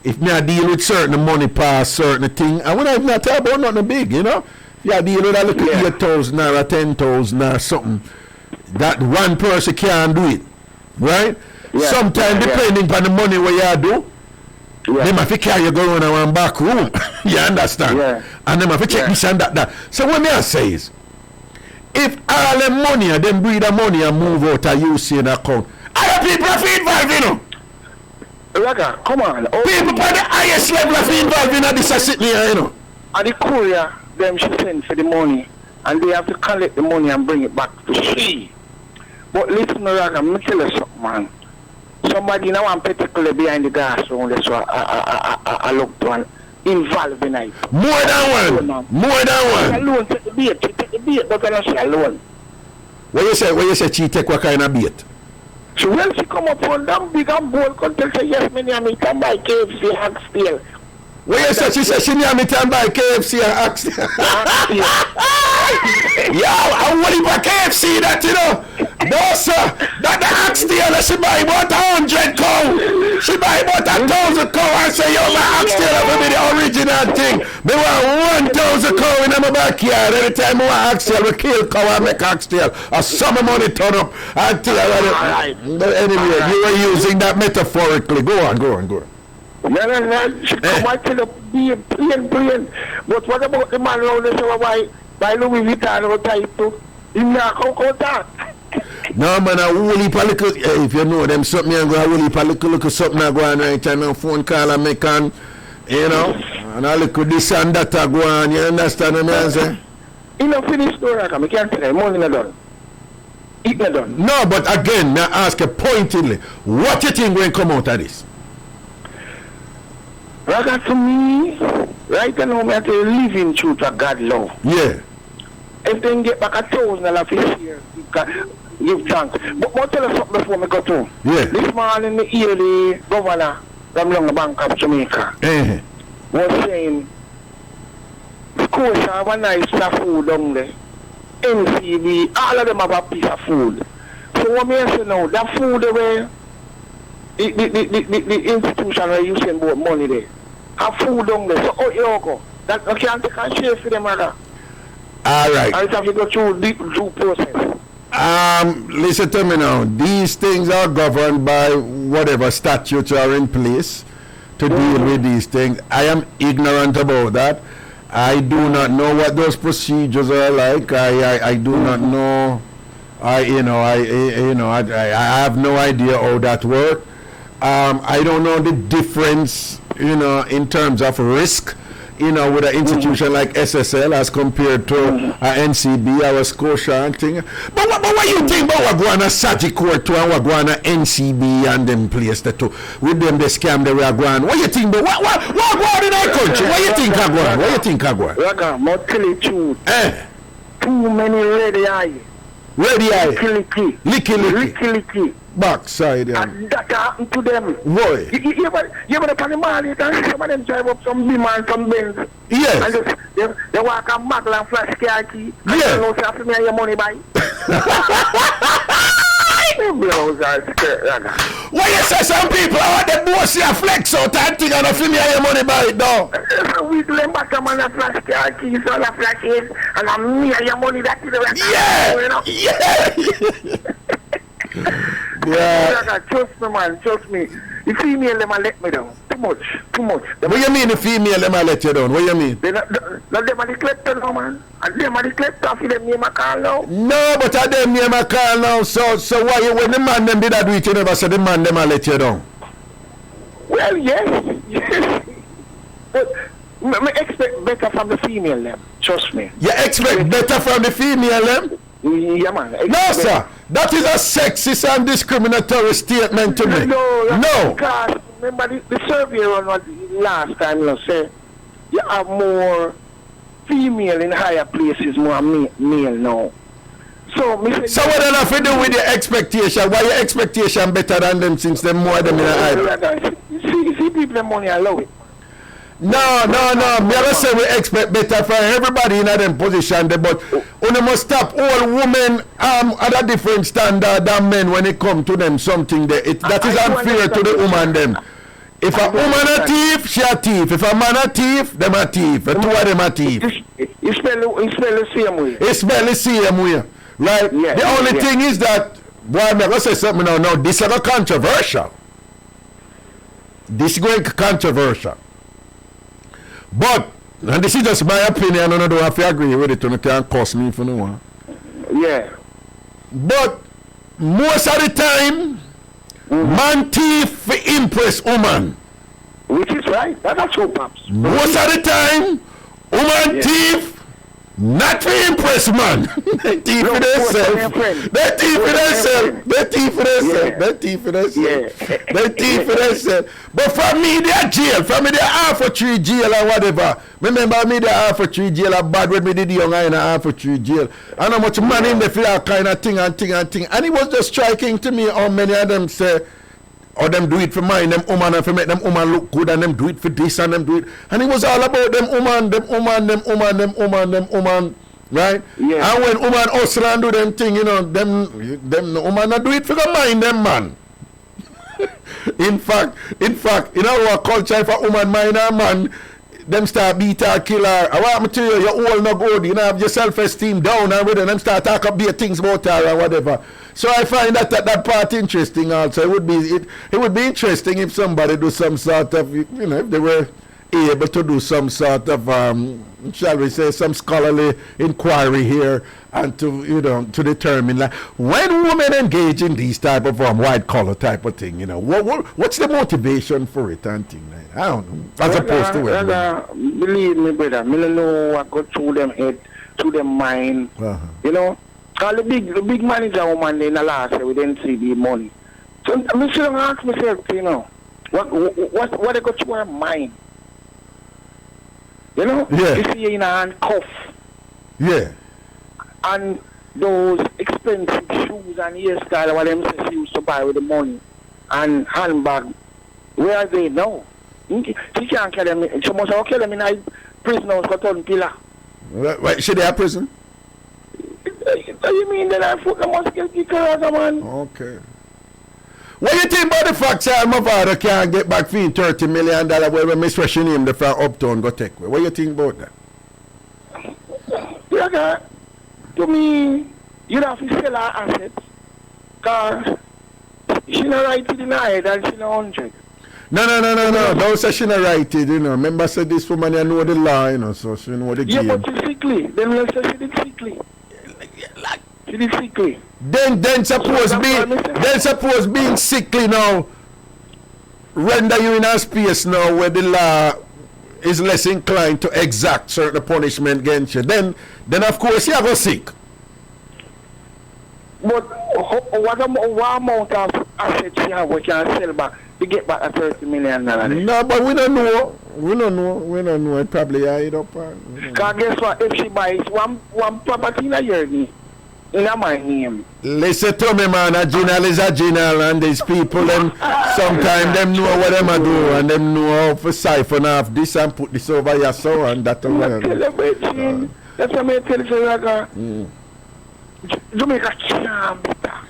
if me a deal with certain money past certain thing, and when I not talk about nothing big, If you a deal with a little 8,000 or 10,000 or something, that one person can't do it, right? Yeah. Sometimes depending on the money where you do, they have to carry you go around one back room. You understand? Yeah. And they have to check this and that. So what me I say is, if all the money, them breed the money and move out of UC account, other people have to involve, Raga, come on. People by the highest level have to involve in this sitting here, And the courier, them should send for the money, and they have to collect the money and bring it back to she. But listen, Raga, let me tell you something, man. Somebody now I'm particularly behind the gas room, so I looked one involved in it. More than one. Alone, take the bait, but I don't say alone. What you say she take what kind of bait? So when she come up on them big and bold content say yes, me can buy KFC and steel. What you say she said she near me can buy KFC and Axel. Yo, I want to buy KFC that No sir, that the Axel she buy about 100 cow. She buy about 1,000 cow and say yo my Axel will be the original thing. Me want 1,000 cow in my backyard. Every time I want Axel we kill cow and make Axel. A summer money turn up until But anyway, you were using that metaphorically. Go on. No. She come out to the plain. But what about the man around the show by Louis Vuitton or type too? Him not come that. No man, I will heap a little. If you know them something, I'm going to will heap a little something I go on right and a phone call and make on, and I look at this and that I go on. You understand what I'm saying? You know, finish story, I can't tell you. Money not done. It not done. No, but again, I ask you pointedly, what you think will come out of this? Raga, to me, right now, I tell you, living truth of God love. Yeah. If they get back $1,000 this year, give thanks. But I'll tell you something before I go to. Yeah. This morning, the yearly governor from the Bank of Jamaica was saying, schools have a nice food down there. MCB, all of them have a piece of food. So what I say now, that food where the institution where Usain Bolt money there, have food down there. So you go. That I can't take a share for them, rather. All right. I have to go through due process. Listen to me now. These things are governed by whatever statutes are in place to deal with these things. I am ignorant about that. I do not know what those procedures are like. I do not know. I have no idea how that works. I don't know the difference, in terms of risk, with an institution like SSL as compared to NCB or Scotia and thing. But what you think about what going on Saji Court to and what going on NCB and them place that too? With them they scam the way going. What you think about what going on in our country? What you think are going? What you think are going? Raga, more tell you truth. Too many ready eye. Ready eye. Licky. Backside. And that happened to them. Boy. You ever pan the mall, you can see some of them drive up some beam and some Benz. Yes. And they walk a muggle and flash car key. Yes. And you know, say, me your money by. Blows are scared, Raga. Why you say some people want the Boasy a flex out and thing and if you me your money by it now? We do them back a man a flash car key, so the flashes, and I'm me your money that is the Yeah. Trust me, man. Trust me. The female them a let me down. Too much. What you mean the female them a let you down? What you mean? They not them a the collector now, man. And them a the collector for them name a call now. No, but I them name a call now. So why you when the man them did that do it, you never said the man them a let you down? Well, yes. But me expect better from the female them. Trust me. You expect better from the female them? Yeah, man. No, sir. That is a sexist and discriminatory statement to me. No. Because remember the survey run was last time, say you have more female in higher places, more male now. So what then have to do with your expectation? Why your expectation better than them since them more than in a high? You see people the money allow it. No. Me ever say we expect better for everybody in them position, but we must stop all women at a different standard than men when it come to them something that is unfair to the woman them. If a woman a thief, she a thief. If a man a thief, them a thief. The two of them a thief. It spell the same way. It spell the same way, right? Yeah, the only thing is that, boy, I'm going to say something now. No, this is a controversial. This is going controversial. But, and this is just my opinion, and I don't have to agree with it, and it can't cost me for no one. Yeah. But, most of the time, man thief for impress woman. Which is right. That's true, Pops. Most of the time, woman thief not to impress man. They thief for themselves. They thief for themselves. But for me, they're jail. For me, they're half for 3 jail or whatever. Remember me, they're half for 3 jail. I bad when me did the young guy in half for 3 jail. And how much money in the for that kind of thing. And it was just striking to me how many of them say, or them do it for mine, them woman, and for make them woman look good, and them do it for this, and them do it. And it was all about them woman, right? Yeah. And when woman hustle and do them thing, them woman not do it for the mind them man. in fact, in our culture, if a woman mind a man, them start beat her, kill her. I want me to tell you, you're all not good. You know, have your self-esteem down and with them start talk up bad things about her or whatever. So I find that part interesting also. It would be interesting if somebody do some sort of, if they were able to do some sort of, shall we say, some scholarly inquiry here and to determine like when women engage in these type of white collar type of thing, what's the motivation for it and thing like I don't know. As opposed to it. Believe me, brother, me don't know what go through them head, through them mind. All the big manager woman in the last year we didn't see the money. So I'm still ask myself, what they go through her mind? Yeah. You see her in a handcuff. Yeah. And those expensive shoes and hairstyle what them say she used to buy with the money and handbag. Where are they now? She can't kill them. She must have killed them in a prison house for turn pillar. Wait, should they have prison? You mean that I put the must get as a man? Okay. What do you think about the fact that my father can't get back $30 million when Miss Russian him the from Uptown go take away? What do you think about that? To me, you have to sell her assets because she not right to deny it and she not 100. No. Don't say she not write it, you know. Remember, said this woman, you know the law, you know, so she know the game. Yeah, but she's sickly. Then let's say she did sickly. She did sickly. Then suppose being sickly now render you in a space now where the law is less inclined to exact certain punishment against you. Then of course you go sick. But what amount of assets she have we can sell back to get back a $30 million? No, but we don't know. We don't know. It probably hide up. Because guess what? If she buys one property in a year, in my name. Listen to me, man. A general is a general, and these people, them sometimes them know what them a do, and them know how to siphon off this and put this over your so and that over. That's what I tell you, Jamaica can't be that.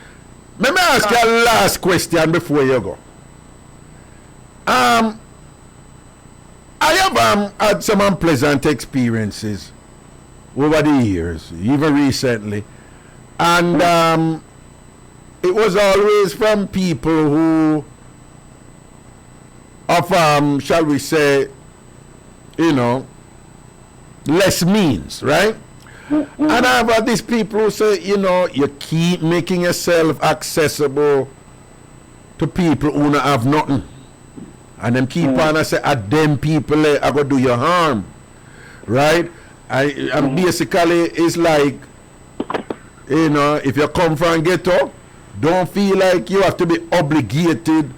Let me ask you a last question before you go. I have had some unpleasant experiences over the years, even recently. And it was always from people who of shall we say, you know, less means, right? And I've had these people who say, you know, you keep making yourself accessible to people who don't have nothing. And them keep on and say, them people are going to do you harm. Right? And basically, it's like, you know, if you come from ghetto, don't feel like you have to be obligated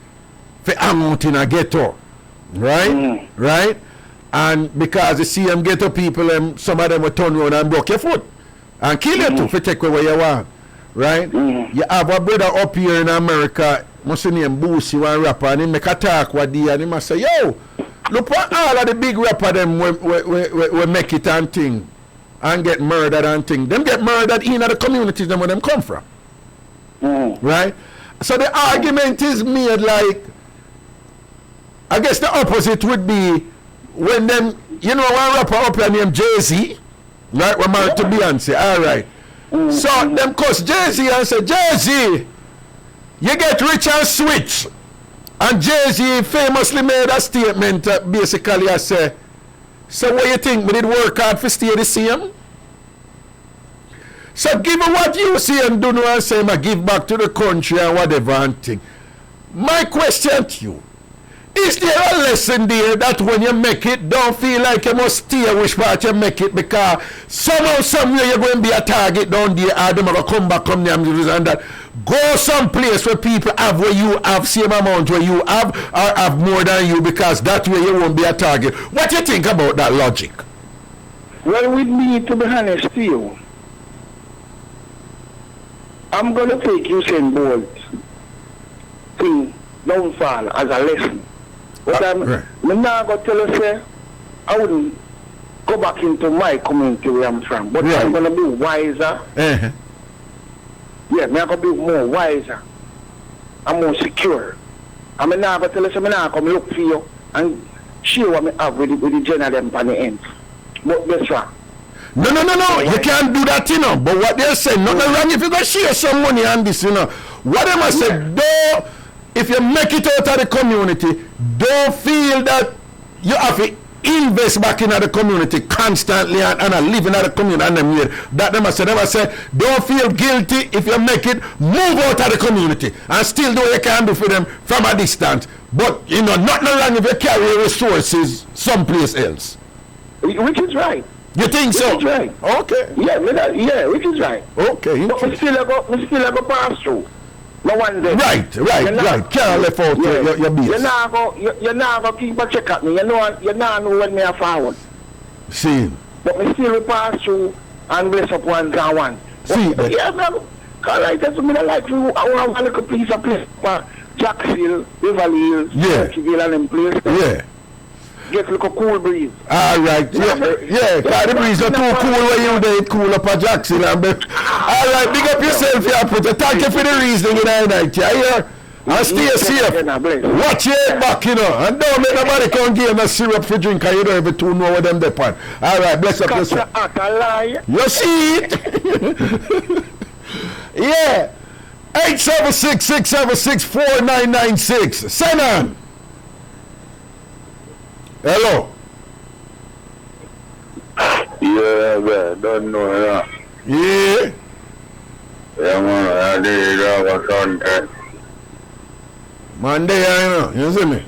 for amount in a ghetto. Right? Right? And because you see them ghetto people, some of them will turn around and broke your foot and kill you too, for take away what you want. Right? You have a brother up here in America, must name Boasy, one rapper, and he make a talk with you, and he must say, yo, look what all of the big rapper them we make it and thing and get murdered and thing. Them get murdered in the communities them where them come from. Right? So the argument is made like, I guess the opposite would be when them, you know, one rapper up here named Jay-Z, right, we're married to Beyonce, alright. So them cuss Jay-Z and say, Jay-Z, you get rich and switch. And Jay-Z famously made a statement basically I say, so what you think, we did work hard for stay the same? So given what you see and do now and say, I give back to the country and whatever and thing. My question to you, is there a lesson there that when you make it, don't feel like you must stay which part you make it because somehow, somewhere you're going to be a target down there or them are going to come back on them and that. Go someplace where people have where you have same amount where you have or have more than you because that way you won't be a target. What do you think about that logic? Well, with me, to be honest to you, I'm going to take Usain Bolt thing downfall as a lesson. But I'm not going to tell you, say, I wouldn't go back into my community where I'm from. But I'm going to be wiser. Yeah, I'm going to be more wiser. I'm more secure. I'm not going to tell you, I'm not going to look for you and share what I have with the general them on the end. But guess what? No. You can't do that, you know. But what they're saying, nothing wrong if you go share some money on this, you know. What them I said, though, if you make it out of the community, don't feel that you have to invest back in the community constantly and live in the community and them here. That them I say, don't feel guilty if you make it, move out of the community and still do what you can do for them from a distance. But, you know, nothing wrong if you carry resources someplace else. Which is right. You think so? Which is right. Okay. Yeah, which is right. Okay. But we still go pass through. No one day. Right. Can't left out your base. You're not going to keep a check at me. You not know when me are forward. See. But we still pass through and bless up one and one. See. Yeah, man. Because like that's what I like to I want a little piece of place for Jacksonville, Beverly Hills, Churchville and them place. Yeah. Get a little cool breeze. Alright, yeah, the breeze is too cool when you there, cool up a Jackson. Alright, big up yourself here, put a thank you for the reasoning in the night, yeah? And stay safe. Watch your head back, you know, and don't let nobody come give you a syrup for drink, and you don't even to know what them depend. Alright, bless up yourself. You see it? Yeah. 876-676-4996. Send on. Hello. Yeah, man, don't know that. Yeah. Yeah, man, I did Ragashanti. Monday, you know. You see me?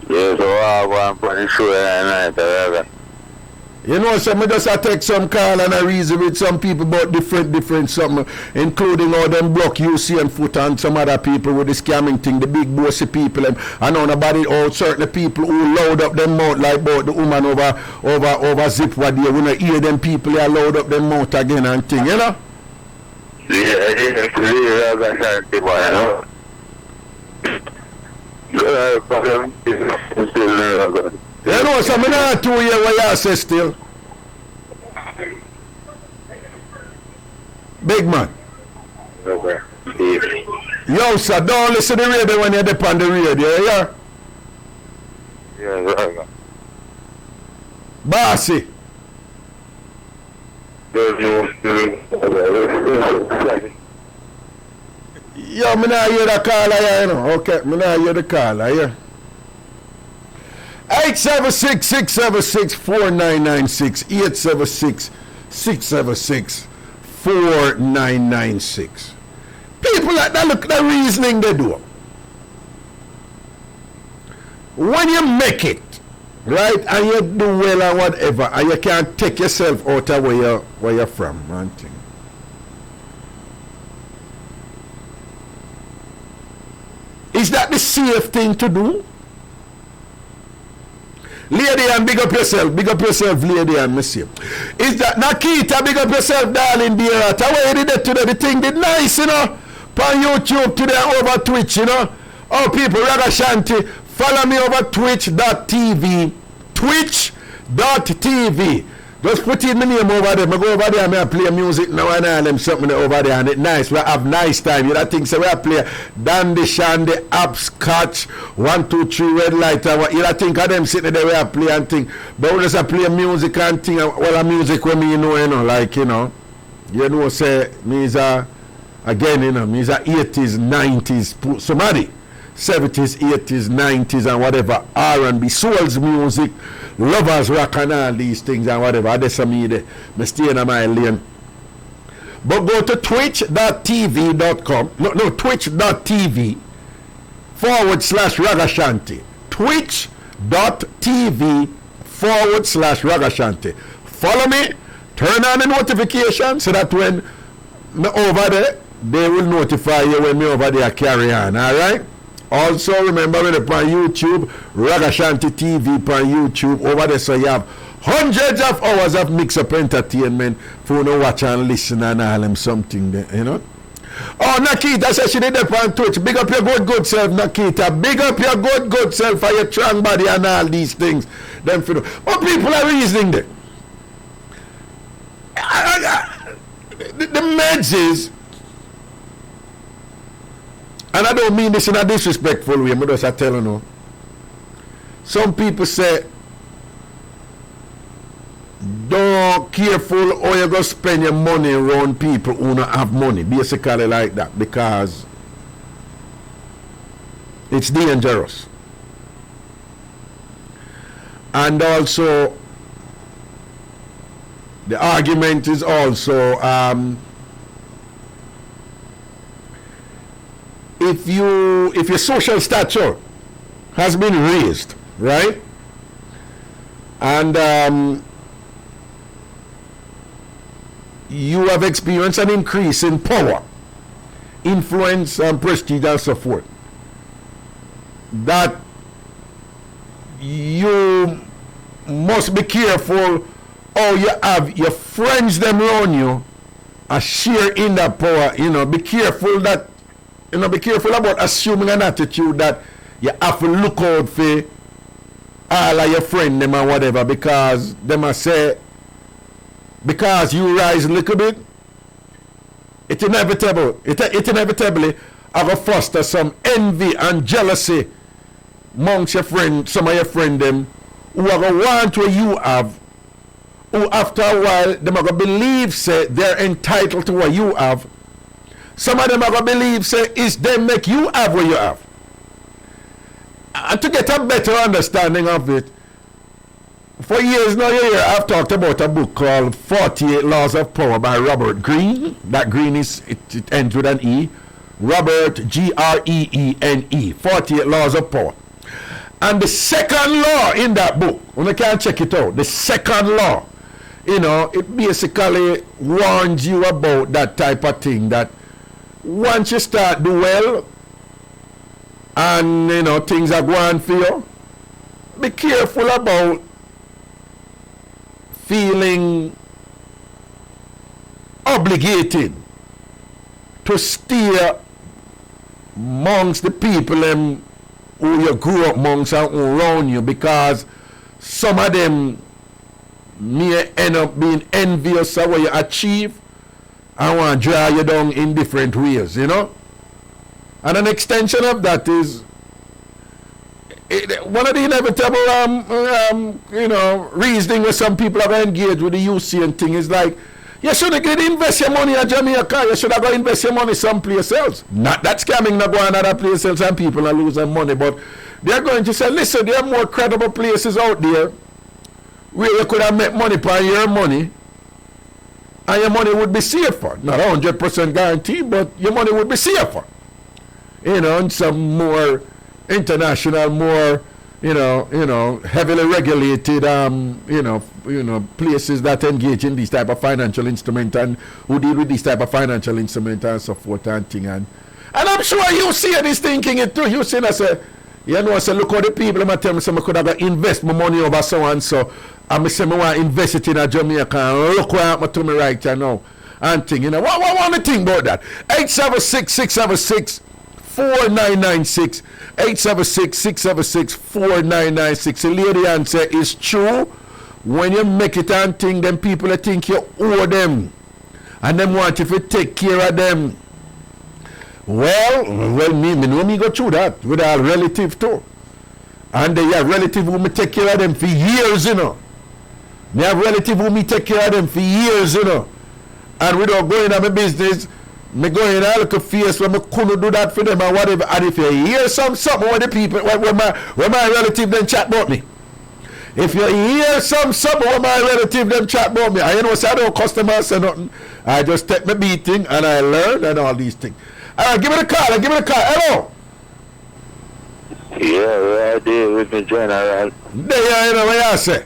Yeah, so I want to put show that night, You know, so I just take some call and I reason with some people about different something, including all them block Usain Foot and some other people with the scamming thing, the big bossy people, and on about it, all certain people who load up them mouth like about the woman over zip what they wanna hear them people they load up them mouth again and thing, you know? Yeah, Ragashanti, boy, you know. You know, so I'm not 2 years what you say still. Big man. Okay. Yo, sir, don't listen to the radio when you're up on the radio, yeah? Yeah, right. Boasy. Yo, me not hear the caller, yeah, you know. Okay, me not hear the caller, yeah. 876-676-4996. 876-676-4996. People like that, look the reasoning they do. When you make it, right, and you do well or whatever, and you can't take yourself out of where you're from, man. Thing. Is that the safe thing to do? Lady and big up yourself, lady and miss you. Is that Nakita, big up yourself, darling dear. That's why you did it today. The thing did nice, you know. On YouTube today over Twitch, you know. Oh, people, Ragashanti, follow me over twitch.tv. Twitch.tv. Just put in my name over there. I go over there and I play music now and all them something over there and it's nice. We have nice time. You know things so we play Dandy Shandy, Upscotch, 1, 2, 3, Red Light. You know think of them sitting there we play and thing. But we just play music and thing. Well, music when me you know, like you know say me is again, you know, me is 80s, 90s, somebody 70s, 80s, 90s and whatever R&B, souls music, lovers rock and all these things and whatever. That's me stay in my lane. But go to twitch.tv.com. No, twitch.tv/Ragashanti. Twitch.tv/Ragashanti. Follow me, turn on the notification so that when me over there, they will notify you when me over there carry on, alright? Also, remember when upon YouTube, Ragashanti TV upon YouTube over there, so you have hundreds of hours of mix-up entertainment for you to watch and listen and all them something there, you know. Oh, Nakita says she did that on Twitch. Big up your good self, Nakita. Big up your good self for your strong body and all these things. Them for what people are reasoning there. The meds is, and I don't mean this in a disrespectful way, but I tell you no. Some people say, don't careful or you go spend your money around people who don't have money. Basically like that, because it's dangerous. And also, the argument is also, if your social stature has been raised, right, and you have experienced an increase in power, influence, and prestige and so forth, that you must be careful how you have your friends them around you a share in that power. You know, be careful that, you know, be careful about assuming an attitude that you have to look out for all of your friends them and whatever, because they must say, because you rise a little bit, it inevitably have a foster some envy and jealousy amongst your friends, some of your friends them who are going to want what you have, who after a while they are going to believe say they're entitled to what you have. Some of them are going to believe say it's them make you have what you have. And to get a better understanding of it, For years now, I've talked about a book called 48 Laws of Power by Robert Greene. That Greene it ends with an E. Robert, Greene. 48 Laws of Power. And the second law in that book, when you can check it out, the second law, it basically warns you about that type of thing, that once you start do well and things are going for you, be careful about feeling obligated to stay amongst the people who you grew up amongst and who around you, because some of them may end up being envious of what you achieve and want to draw you down in different ways, And an extension of that is one of the inevitable reasoning where some people have engaged with the Usain thing is like, you shouldn't get invest your money in Jamaica, you should have go invest your money someplace else. Not that scamming not going other places and people are losing money, but they're going to say, listen, there are more credible places out there where you could have made money by your money and your money would be safer. Not 100% guarantee, but your money would be safer. And some more international, more heavily regulated places that engage in this type of financial instrument and who deal with this type of financial instrument and so forth and thing. And I'm sure you see this thinking it too. You see, I say, I say, look how the people I'm tell me, so I could have invest my money over so and so. And I say, I want to invest it in a Jamaica, and look what happened to me right now. And thing, what want to think about that? 876-676-4996, 876-676-4996. The lady answer is true. When you make it and thing, then people think you owe them. And them want you to take care of them. Well, me know me go through that with our relative too. And they have relative who me take care of them for years, Me have relative who me take care of them for years, And without going on my business, me go in a little face when me couldn't do that for them or whatever. And if you hear something where the people, when my relative then chat about me. If you hear something where my relative them chat about me, I say I don't customer say nothing. I just take my beating and I learn and all these things. Give me the call. Hello. Yeah, right there with me, General. There, what you say?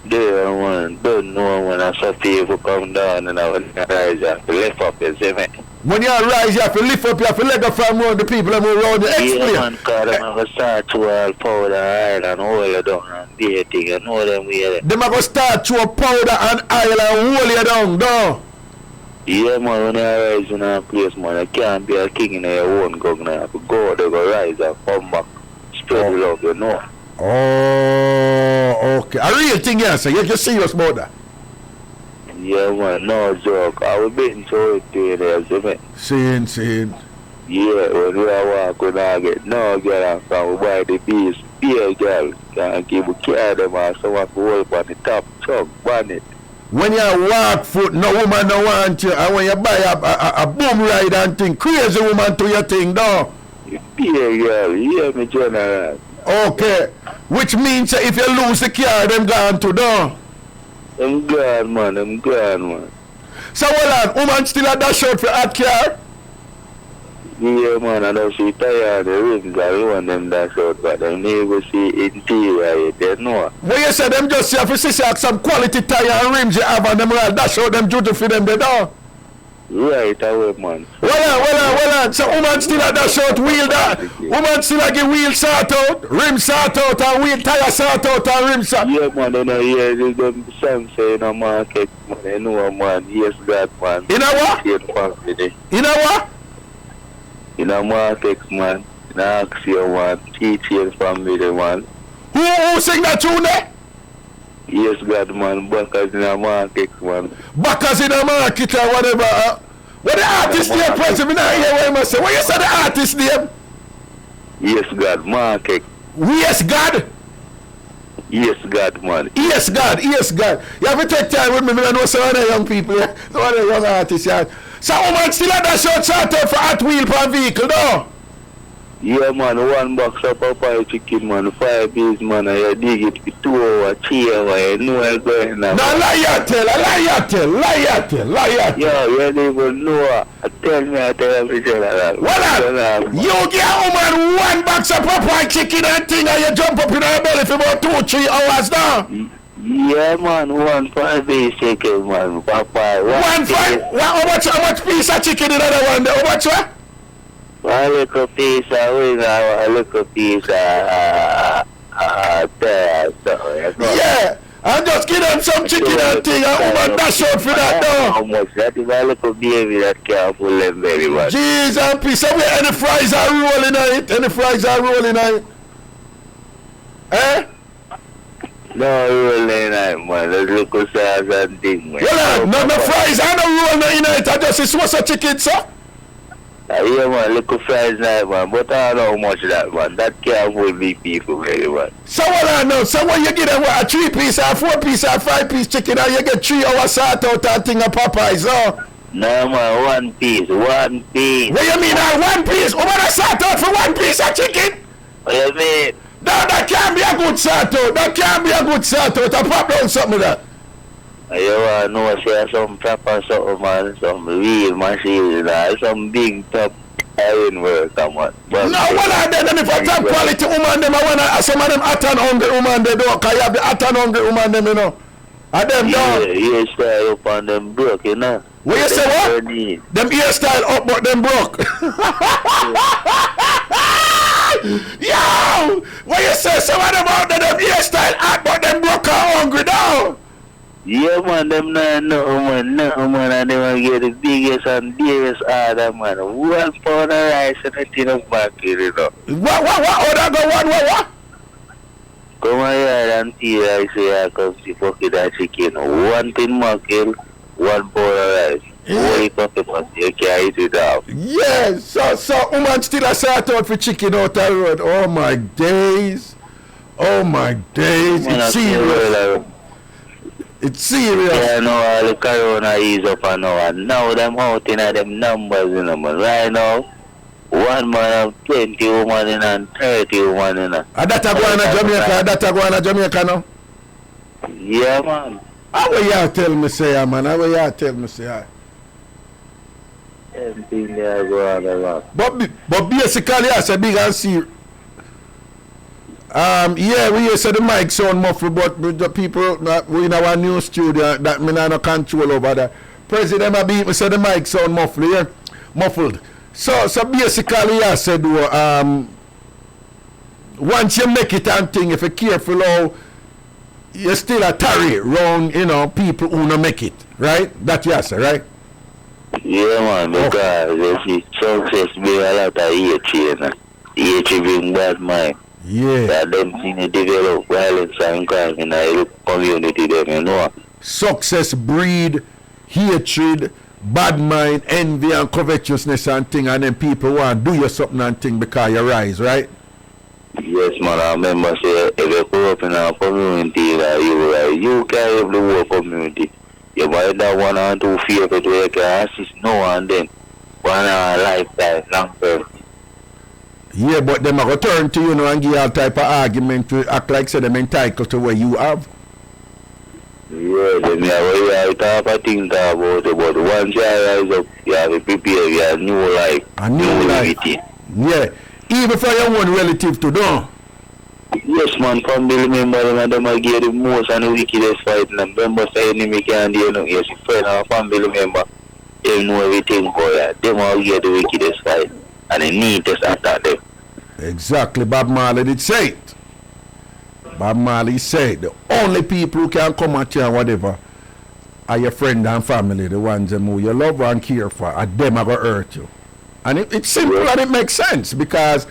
There, man. Don't know when I saw people come down and I will rise and lift up, you see me? When you rise, you have to lift up, you have to let go from around the people and move around you. Explain. Yeah, man, because them have to start to all powder, oil and hold you down and dating, you know them way. Them have to start to powder and oil and hold you down, no? Yeah, man, when you rise in a place, man, you can't be a king in your own governor. You have to go, they go rise and come back, spread love, you know. Oh, okay. A real thing, yes, you're just serious about that. Yeah, man, no joke. I was beating so it to you there, see me? Seeing. Yeah, when we are walking, I get no girl and come buy the beast. Be a girl, can't give a care them and someone to hold on the top truck, bonnet. When you walk foot, no woman no want you. And when you buy a boom ride and thing, crazy woman to your thing, no? Be a girl, hear me, General. Okay. Which means if you lose the car, them gone to, no? I'm glad, man. So, well, woman still at that short for hot car? Yeah, man, I know she tired of the rims. I want them that short, but they never see interior, they know. Well, you said them just have to see some quality tire and rims you have and them right dash out them duty for them, they don't? Right away, man. Well, so woman still at that short wheel that? Woman still at the wheel sort out, rim sort out, and wheel tire sort out, and rim sort out? Yeah, man, they know hear them some say in a market, man, they know, man, yes, God, man. In a what? In a what? In a market, man. In a action, man. Teaching family, man. Who sing that tune there? Yes, God, man. Backers in a market, man. Backers in a market or whatever. What the artist name, President? I hear what you must say. What you say the artist name? Yes, God, market. Yes, God? Yes, God, man. Yes, God. You have to take time with me. I know some other young people, some other young artists, yeah. So woman still at that short sort out for hot wheel per vehicle, no? Yeah, man, 1 box of Popeye chicken, man, 5 days, man, and you dig it for 2 hours, 3 hours, you know what's going on. No, lie you tell. Yeah, you don't even know. Tell me, I tell everything like that. What you get a woman 1 box of Popeye chicken and thing and you jump up in her belly for about 2-3 hours now? Yeah, man, 1 5 days chicken, man, Popeye. How much piece of chicken in the other one? How much what? A little piece of wing, a little piece of yeah, and just give them some chicken and thing and woman dash out for that now. How much? That is a little baby that can't pull them very much. Jeez and peace. Any fries are rolling on it? Any fries are rolling on it? Eh? No rolling on it, man. There's little sauce and thing, man. Well, no fries. I don't roll in it. I just it's what's a chicken, sir? Yeah, man, little fries now, man. But I don't know how much that, man. That can't hold me people very much. So what I know? So when you get a 3-piece or 4-piece or 5-piece chicken and you get 3 hours sort out that thing of Popeyes, oh? No, man, 1 piece. What you mean, 1 piece? What I sort out for 1 piece of chicken? What you mean? No, that can't be a good sort out. That can't be a good sort out. I pop down something like that. You want to know, say some proper something, man, some real machine, some big top iron work, man. No, one of them, if I top quality woman, them, I want to, some of them hot and hungry woman, they don't, because you have the hot and hungry woman, them, you know. And them down. Yeah, hairstyle up and them broke, you know. What you say, what? Them hairstyle up, but them broke. Yo! What you say, some of them out there, them hairstyle hot, but them broke and hungry down. Yeah, man, them nothing, man, and they want to get the biggest and dearest order, man. 1 pound of rice and a tin of mackerel, you know. What? Order go what? Come on here and see, I say, I come see fucking that chicken. 1 tin mackerel, 1 pound of rice. What you talking about? You can't eat it out. Yeah, so woman still a sort out for chicken out the road. Oh my days. It's serious. It's serious. Yeah, no, all the corona is up and now. And now them out in them numbers, you know, man. Right now, 1 man have 20 women in and 30 women in. And that go on Jamaica now? Yeah, man. How will you tell me say, man? How will you tell me say? Everything there go on around. But basically, I say big and serious. Yeah, we used to the mic sound muffled, but the people we in our new studio that me no control over that. President I be say the mic sound muffled, yeah? Muffled. So basically I said once you make it and thing, if you're careful how you still a tarry round, you know, people who no make it, right? That you say, right? Yeah, man, because you see success bring a lot of hate, you know. Hate bring bad mind. Yeah. That them things develop violence and crime in the community, them, you know. Success breed hatred, bad mind, envy and covetousness and thing, and then people want to do you something and thing because you rise, right? Yes, man, I remember say if you grow up in a community you carry up the whole community. You might have 1 or 2 favorite where you can assist now and then. 1 lifetime, long term. Yeah, but them are going to turn to you know and give all type of argument to act like say them entitled to what you have. Yeah, them you talk a thing about it, but once you rise up, you have to prepare your new life. A new life. Yeah. Even for your own relative to do. Yes, man, family member and them are get the most and the wickedest fight. And remember say enemy can't do nothing. Yes, friend or family member, they know everything for you. Them all get the wickedest fight. And they need to attack them. Exactly, Bob Marley did say it. Bob Marley said the only people who can come at you and whatever are your friend and family, the ones who you love and care for, and them are going to hurt you. And it's simple and it makes sense because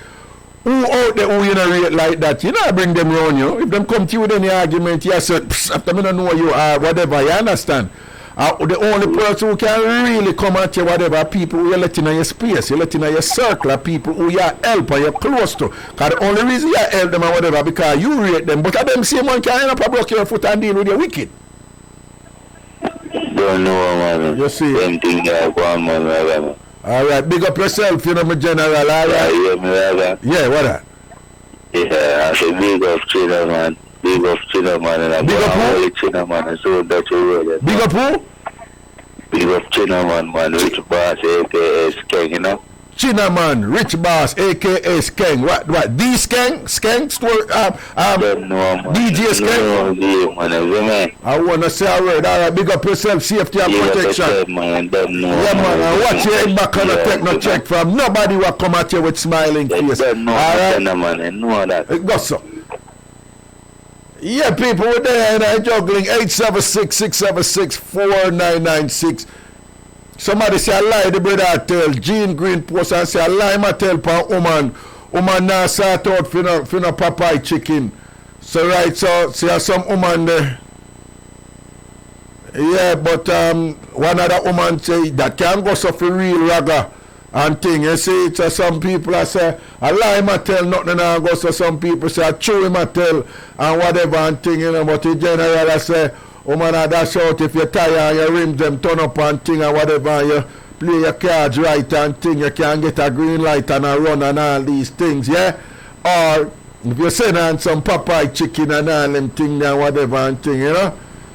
who out there who you know rate like that, you know bring them around you. If them come to you with any argument, you say, after me don't know you are, whatever, you understand? The only person who can really come at you, whatever, people who you're letting in your space, you're letting in your circle, people who you help and you're close to. Because the only reason you help them and whatever, because you rate them, but them same one can end up and block your foot and deal with your wicked. Don't know, man. You see? Same thing that one man. All right, big up yourself, you know, my general, all right? Yeah, me Raga. Yeah, what that? Yeah, I say big up China, man. Big up China, man. And Big up who? China, man. And so that you road. Big up who? Big up China, man. Rich boss, a.k.a. Skeng, you know? China man, Rich Boss, a.k.a. Skeng. What? The Skeng? Skeng? Don't know, man. DJ Skeng? Yeah, man. I want to say a word. All right, big up yourself, safety and protection. Yeah, man. Don't know. Yeah, man. And watch your head back on the take no check from. Nobody will come at you with smiling face. Don't know, all right? man. I know that. Go so. Yeah, people, we're there and I'm juggling 876-676-4996. Somebody say I lie, the brother I tell. Jean Green post and say I lie, I tell for woman. Woman now sort out for no Popeye chicken. So right, so see some woman there. Yeah, but one other woman say that can go so for real ragga and thing. You see, so some people I say I lie, I tell nothing and go so some people say I chew him I tell and whatever and thing, you know, but in general I say woman I dash out if you're tired and your rims them turn up and thing and whatever and you play your cards right and thing, you can get a green light and a run and all these things, yeah? Or if you send on some Popeye chicken and all them thing and whatever and thing, you know?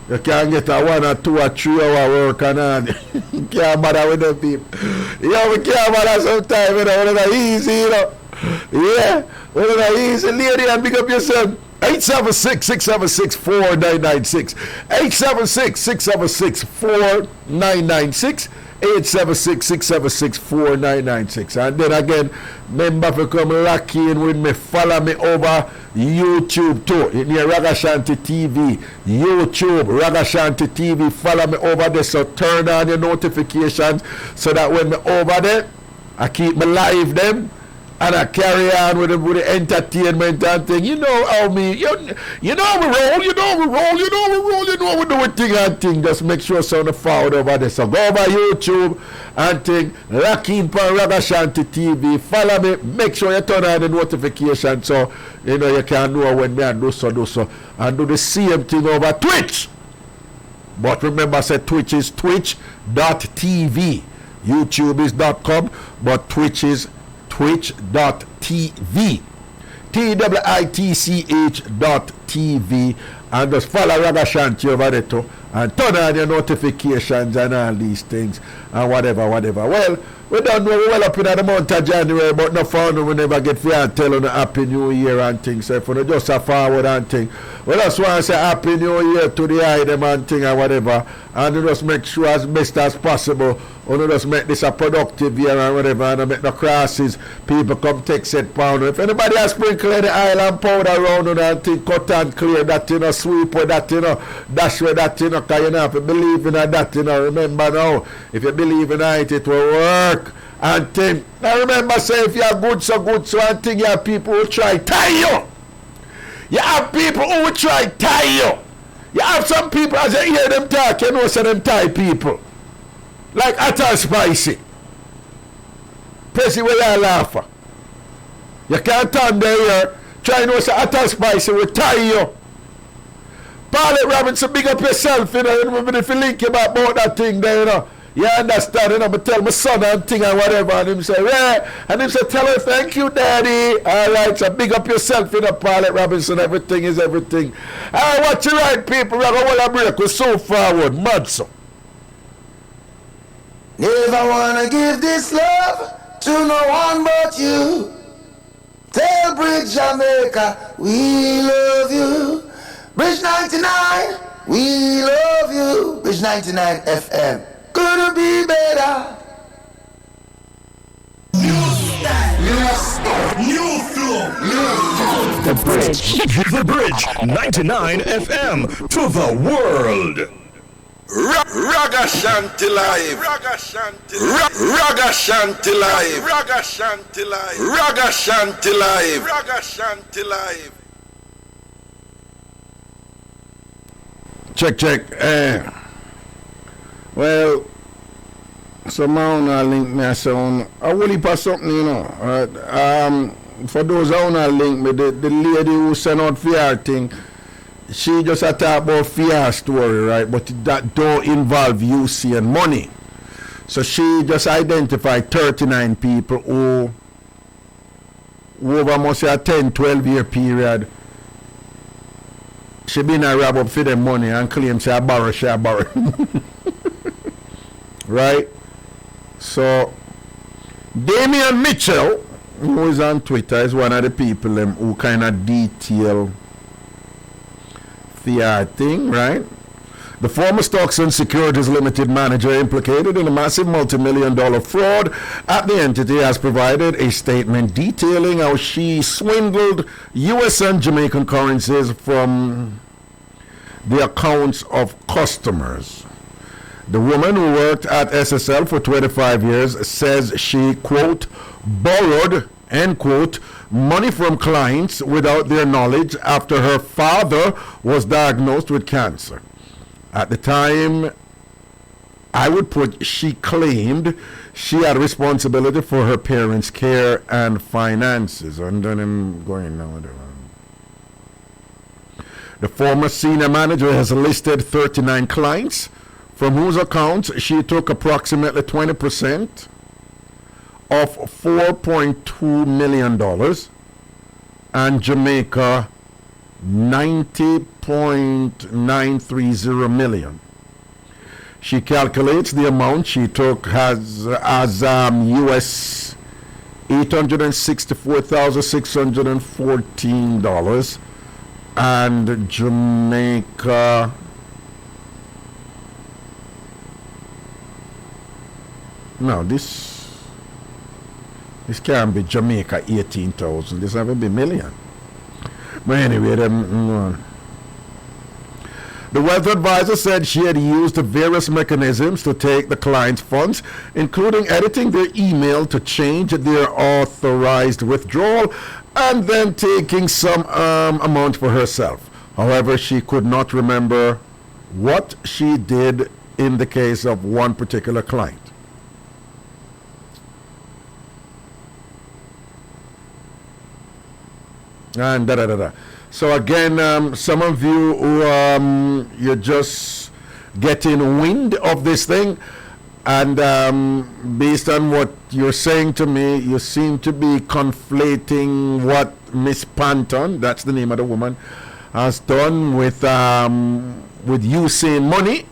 You can get a 1 or 2 or 3 hour work and all. You can't bother with them people. Yeah, we can't bother sometimes, you know, it's easy, you know. Yeah, it's easy, lady, and pick up yourself. 876-676-4996. 876-676-4996. 876-676-4996. And then again, remember to come lock in with me. Follow me over YouTube too. In your Ragashanti TV. YouTube, Ragashanti TV. Follow me over there. So turn on your notifications so that when me over there, I keep me live them. And I carry on with the entertainment and thing. You know how me, you know how we roll, you know we do a thing and thing. Just make sure sound forward over there. So go over YouTube and thing, lock in for Ragashanti TV. Follow me, make sure you turn on the notification so you know you can know when me and do so. And do the same thing over Twitch. But remember, I said Twitch is twitch.tv. YouTube is .com, but Twitch is twitch.tv twitch.tv and just follow Ragashanti over there too and turn on your notifications and all these things and whatever. Well, we don't know well up in the month of January, but no fun we never get free and tell on the Happy New Year and things. So if we just a forward and thing, we just want to say Happy New Year to the item and thing and whatever, and we just make sure as best as possible. We just make this a productive year and whatever, and make the crasses. People come take set pound. If anybody has sprinkled the island powder around and thing, cut and clear that, you know, sweep with that, you know, dash with that, you know, because you know, if you believe in that, you know, remember now, if you believe in it will work. And thing. Now remember, say if you are good, so and thing, you have people who try tie you. You have people who will try tie you. You have some people, as you hear them talk, you know, say them tie people. Like Atal Spicy. Pressy where you laugh at. You can't turn there, try to say Atal Spicy will tie you. Paulette Robinson, big up yourself, you know, if you link him about that thing there, you know. You understand, you know, but tell my son and thing and whatever, and him say, yeah, and him say, tell her, thank you, daddy. All right, so big up yourself, you know, Paulette Robinson, everything is everything. All right, watch your right, people, we're going to break, we're so forward, mad so. Never wanna give this love to no one but you. Tell Bridge Jamaica, we love you. Bridge 99, we love you. Bridge 99 FM. Couldn't be better. New flow. The Bridge 99 FM to the world. Ragashanti live. Ragashanti live. Check. Well, somehow I link me sound. I will heap of something, you know. For those who wanna link me, the lady who sent out fear thing, she just a talk about fear story, right? But that don't involve UC and money. So she just identified 39 people who over must say a 10-12 year period she been a rob up for them money and claim she a borrow. Right? So Damian Mitchell, who is on Twitter, is one of the people who kind of detail the thing, right? The former Stocks and Securities Limited manager implicated in a massive multi-million-dollar fraud at the entity has provided a statement detailing how she swindled U.S. and Jamaican currencies from the accounts of customers. The woman who worked at SSL for 25 years says she, quote, borrowed, end quote, money from clients without their knowledge after her father was diagnosed with cancer. At the time, I would put she claimed she had responsibility for her parents' care and finances. And then I'm going now. The former senior manager has listed 39 clients from whose accounts she took approximately 20% of $4.2 million and Jamaica $90.930 million. She calculates the amount she took as US $864,614 and Jamaica no, this can't be Jamaica 18,000. This have to be million. But anyway, the wealth advisor said she had used various mechanisms to take the client's funds, including editing their email to change their authorized withdrawal and then taking some amount for herself. However, she could not remember what she did in the case of one particular client. And So again, some of you who you're just getting wind of this thing, and based on what you're saying to me, you seem to be conflating what Miss Panton, that's the name of the woman, has done with Usain money.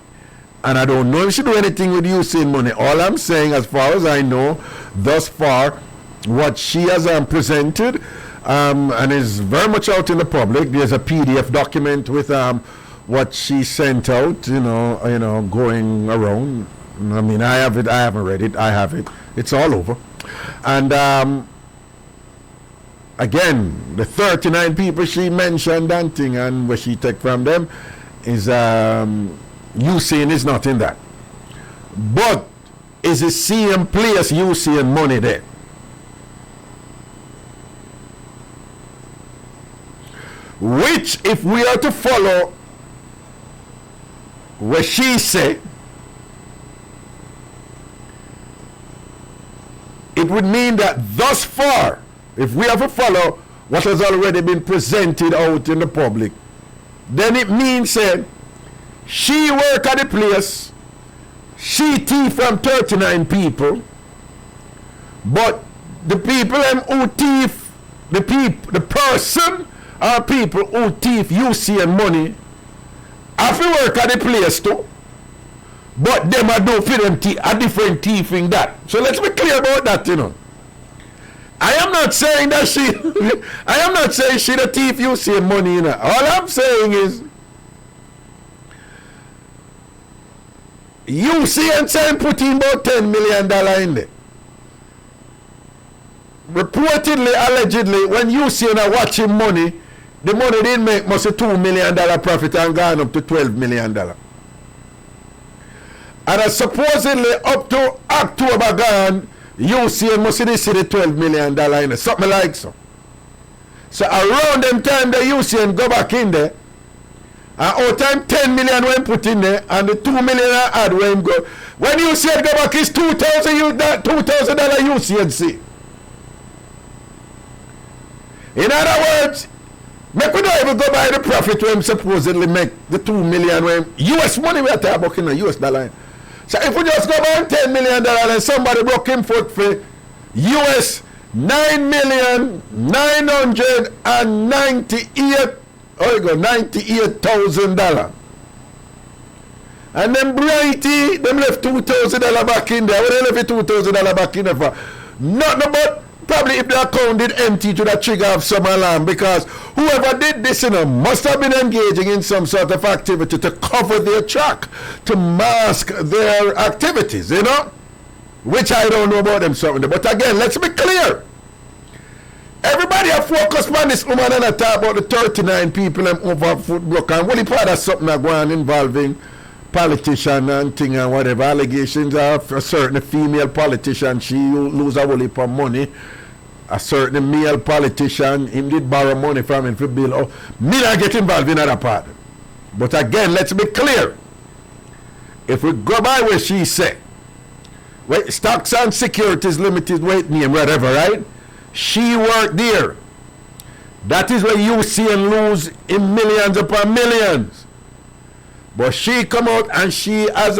And I don't know if she do anything with Usain money. All I'm saying, as far as I know, thus far, what she has presented and is very much out in the public. There's a PDF document with what she sent out, you know, going around. I mean, I have it. I haven't read it. I have it. It's all over. And again, the 39 people she mentioned and thing, and what she take from them is Usain is not in that. But is the same place Usain money there? Which, if we are to follow what she said, it would mean that thus far, if we have to follow what has already been presented out in the public, then it means that she work at the place, she thief from 39 people, but the people who thief, the person or people who thief Usain money have to work at the place too, but them are do for them a different thieving that. So let's be clear about that, you know. I am not saying that she I am not saying she the thief Usain money, you know. All I'm saying is Usain saying putting about $10 million in there. Reportedly, allegedly, when Usain are watching money, the money didn't make must a $2 million profit and gone up to $12 million. And supposedly up to October gone, Usain must see the $12 million in it. Something like so. So around them time the Usain go back in there, and all time $10 million when put in there, and the $2 million add when go. When Usain go back, it's $2,000 Usain see. In other words, make we don't even go by the profit when supposedly make the $2 million when US money we are talking about in the US dollar. So if we just go buy $10 million and somebody broke him foot for US $9,998,000. And then Brighty, them left $2,000 back in there. What they left $2,000 back in there for? Nothing but probably if the account did empty to the trigger of some alarm, because whoever did this, must have been engaging in some sort of activity to cover their track, to mask their activities, which I don't know about them something. But again, let's be clear. Everybody have focused on this woman and I talk about the 39 people them over foot block, and what part of something that going involving politician and thing and whatever allegations of a certain female politician, she lose a whole heap of money. A certain male politician, him did borrow money from him for bill. Oh, me not get involved in that part. But again, let's be clear. If we go by what she said, Stocks and Securities Limited, name, whatever, right? She worked there. That is where you see and lose in millions upon millions. But she come out and she has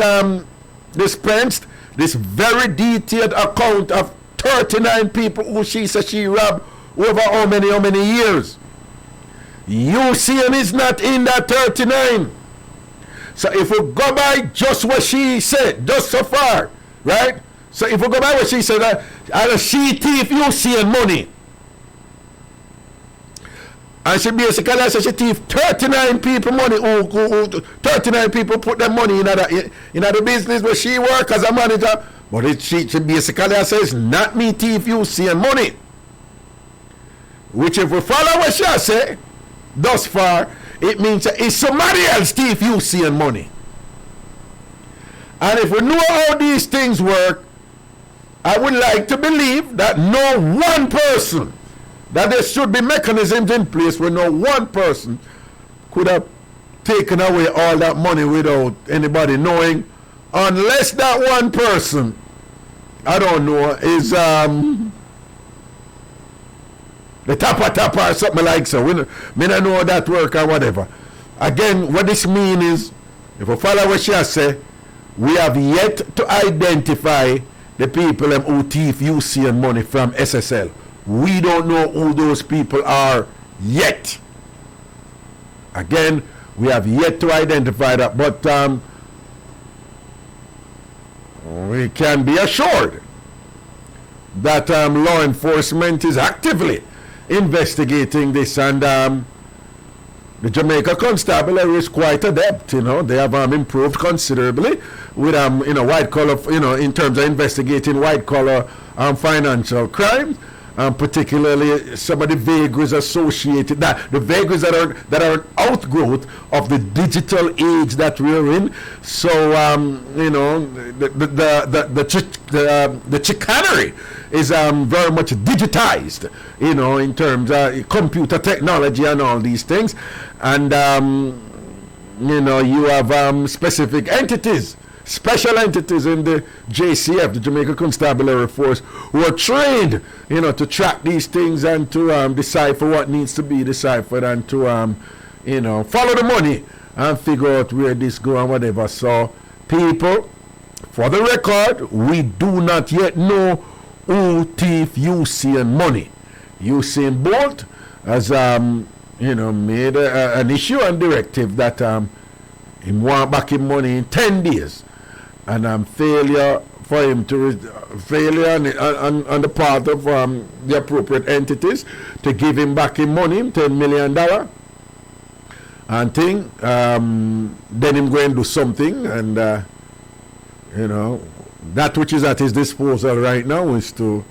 dispensed this very detailed account of 39 people who she said she robbed over how many years. UCN is not in that 39. So if we go by just what she said, just so far, right? So if we go by what she said, she thief UCN money. And she basically said she thief 39 people money. 39 people put their money in the business where she work as a manager. But she basically says, not me thief UCN money. Which if we follow what she say, thus far, it means that it's somebody else thief UCN money. And if we know how these things work, I would like to believe that no one person, that there should be mechanisms in place where no one person could have taken away all that money without anybody knowing, unless that one person, I don't know, is the tapper or something like so. Me don't know how that work or whatever. Again, what this means is, if we follow what she has said, we have yet to identify the people who thief UCN money from SSL. We don't know who those people are yet. Again, we have yet to identify that, but we can be assured that law enforcement is actively investigating this, and the Jamaica Constabulary is quite adept. They have improved considerably with white collar, in terms of investigating white collar financial crimes. Particularly some of the vagaries associated, the vagaries that are an outgrowth of the digital age that we're in. So the chicanery is very much digitized, in terms of computer technology and all these things, and you have specific entities. Special entities in the JCF, the Jamaica Constabulary Force, who are trained, to track these things and to decipher what needs to be deciphered and to, follow the money and figure out where this goes and whatever. So, people, for the record, we do not yet know who thief Usain money. Usain Bolt has, made an issue and directive that he want back his money in 10 days. And failure for him to failure on the part of the appropriate entities to give him back his money, $10 million, and thing. Then him going to do something, and that which is at his disposal right now is to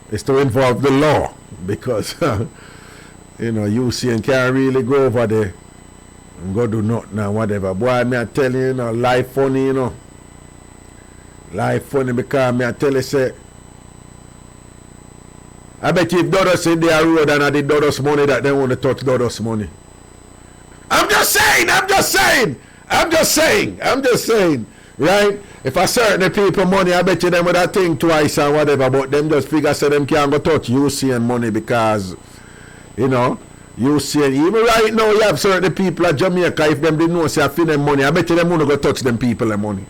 involve the law, because UCN can't really go over there and go do nothing and whatever. Boy, I tell you, life funny, Life funny, because I tell you, say, I bet you if Dodos in their road and I did Dodos money, that they want to touch Dodos money. I'm just saying, right? If a certain people money, I bet you them would have think twice and whatever, but them just figure say them can't go touch UCN money because, UCN, even right now you have certain people at Jamaica, if them didn't know say I feel them money, I bet you them want to go touch them people and money.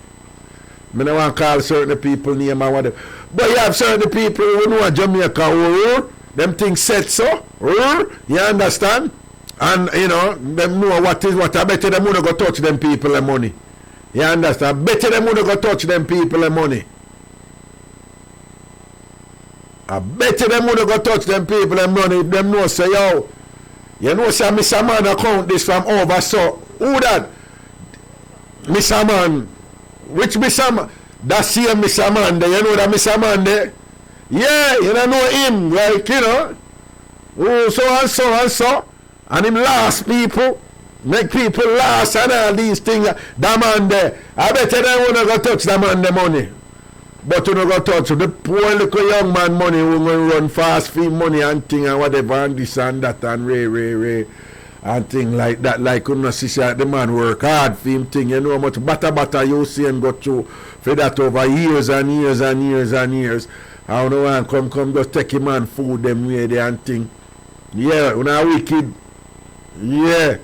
I don't want to call certain people name or whatever. But you have certain people who know Jamaica, them things set so, you understand? And, you know, them know what I bet you them wouldn't go touch them people and money. You understand? I bet you them wouldn't go touch them people and money. I bet you them wouldn't go touch them people and money if them know say, yo, you know say Mr. Man account this from over, so who that? Mr. Man. Which Mr. Man? That same Mr. Man there, you know that Mr. Man there? Yeah, you don't know him, like, you know. Oh, so and so and so. And him last people. Make people last and all these things. That man there. I bet you don't want to go touch that man the money. But you don't go touch the poor little young man money who going to run fast fee money and thing and whatever and this and that and ray and thing like that. Like you know, see the man work hard for him thing. You know how much batter you see and go through for that over years and years and years and years. I don't know, and come just take him and food them way there and thing. Yeah, when I wicked. Yeah.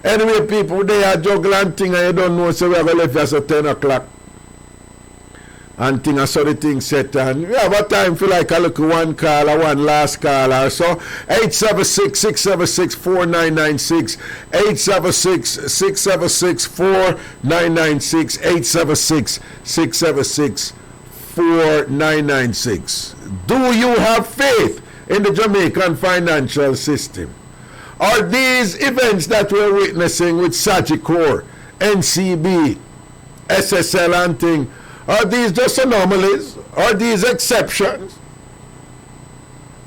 Anyway, people, they are juggling thing and you don't know, so we are going to leave at 10 o'clock. And thing, I saw the thing set, and we have a time for like a look one call or one last call or so. 876-676-4996, 876-676-4996, 876-676-4996. Do you have faith in the Jamaican financial system? Are these events that we're witnessing with Sagicor, NCB, SSL and thing, are these just anomalies? Are these exceptions?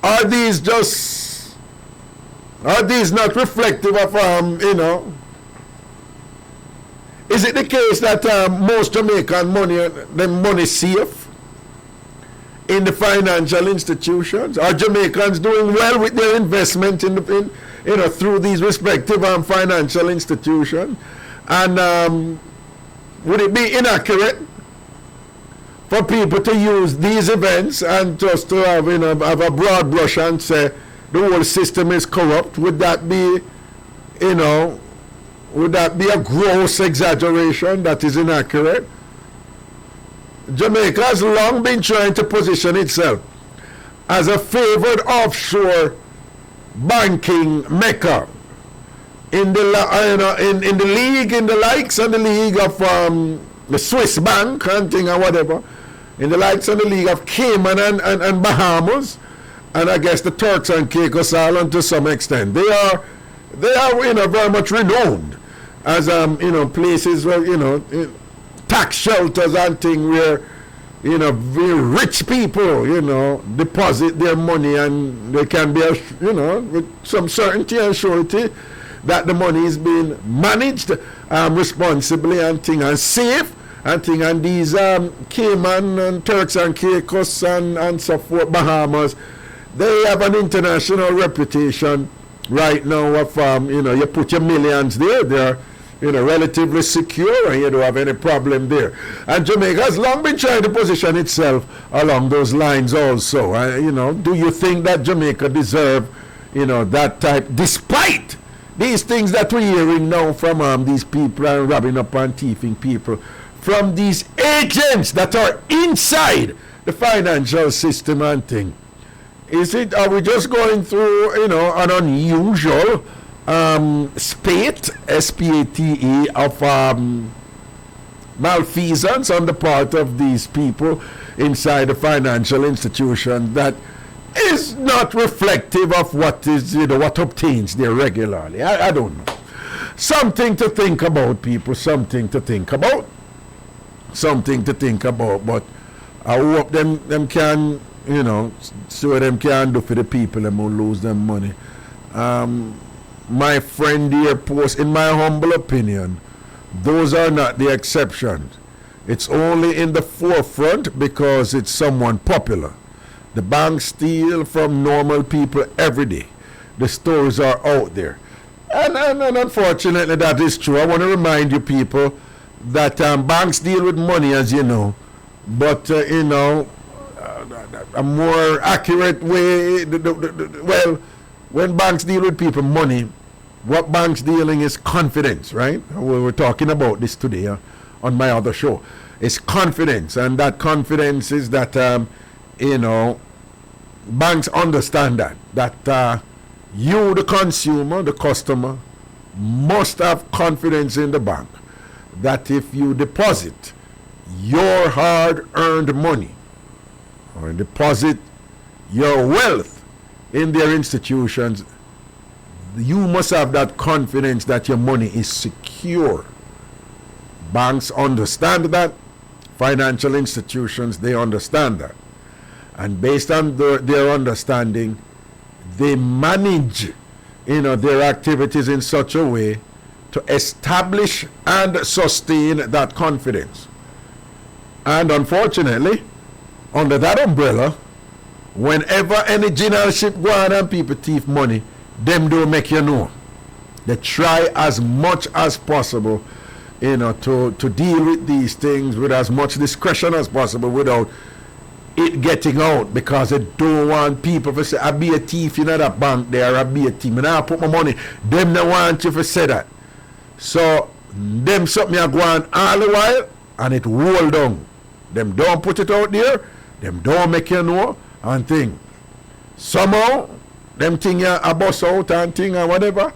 Are these not reflective of, you know? Is it the case that most Jamaican money safe in the financial institutions? Are Jamaicans doing well with their investment through these respective financial institutions? And would it be inaccurate for people to use these events and just to have a broad brush and say the whole system is corrupt? Would that be, would that be a gross exaggeration that is inaccurate? Jamaica has long been trying to position itself as a favored offshore banking mecca in the league, in the likes and the league of the Swiss bank and thing or whatever, in the likes and the league of Cayman and Bahamas, and I guess the Turks and Caicos Island to some extent. They are very much renowned as places where tax shelters and thing where very rich people deposit their money, and they can be with some certainty and surety that the money is being managed responsibly and thing and safe and thing. And these Cayman and Turks and Caicos and so forth, Bahamas, they have an international reputation right now of you put your millions there, they're relatively secure and you don't have any problem there. And Jamaica has long been trying to position itself along those lines also. Do you think that Jamaica deserve that type, despite these things that we're hearing now from these people and robbing up and thieving people, from these agents that are inside the financial system and thing? Are we just going through an unusual spate, S-P-A-T-E, of malfeasance on the part of these people inside the financial institution that is not reflective of what is, what obtains there regularly? I don't know. Something to think about, people, something to think about. But I hope them can, see what them can do for the people and won't lose them money. My friend here posts, in my humble opinion, those are not the exceptions. It's only in the forefront because it's someone popular. The banks steal from normal people every day. The stories are out there. And unfortunately that is true. I want to remind you people that banks deal with money, as you know. But, a more accurate way, when banks deal with people, money, what banks dealing is confidence, right? We were talking about this today on my other show. It's confidence, and that confidence is that banks understand that you, the consumer, the customer, must have confidence in the bank that if you deposit your hard-earned money or deposit your wealth in their institutions, you must have that confidence that your money is secure. Banks understand that. Financial institutions, they understand that. And based on their understanding, they manage their activities in such a way to establish and sustain that confidence. And unfortunately, under that umbrella, whenever any generalship go on and people thief money, them don't make you know. They try as much as possible to deal with these things with as much discretion as possible without it getting out, because they don't want people to say, I be a thief in that bank there, I be a thief, and I put my money. Them don't want you to say that. So them something are going all the while and it roll down. Them don't put it out there, them don't make you know and thing. Somehow them thing a bust out and thing or whatever.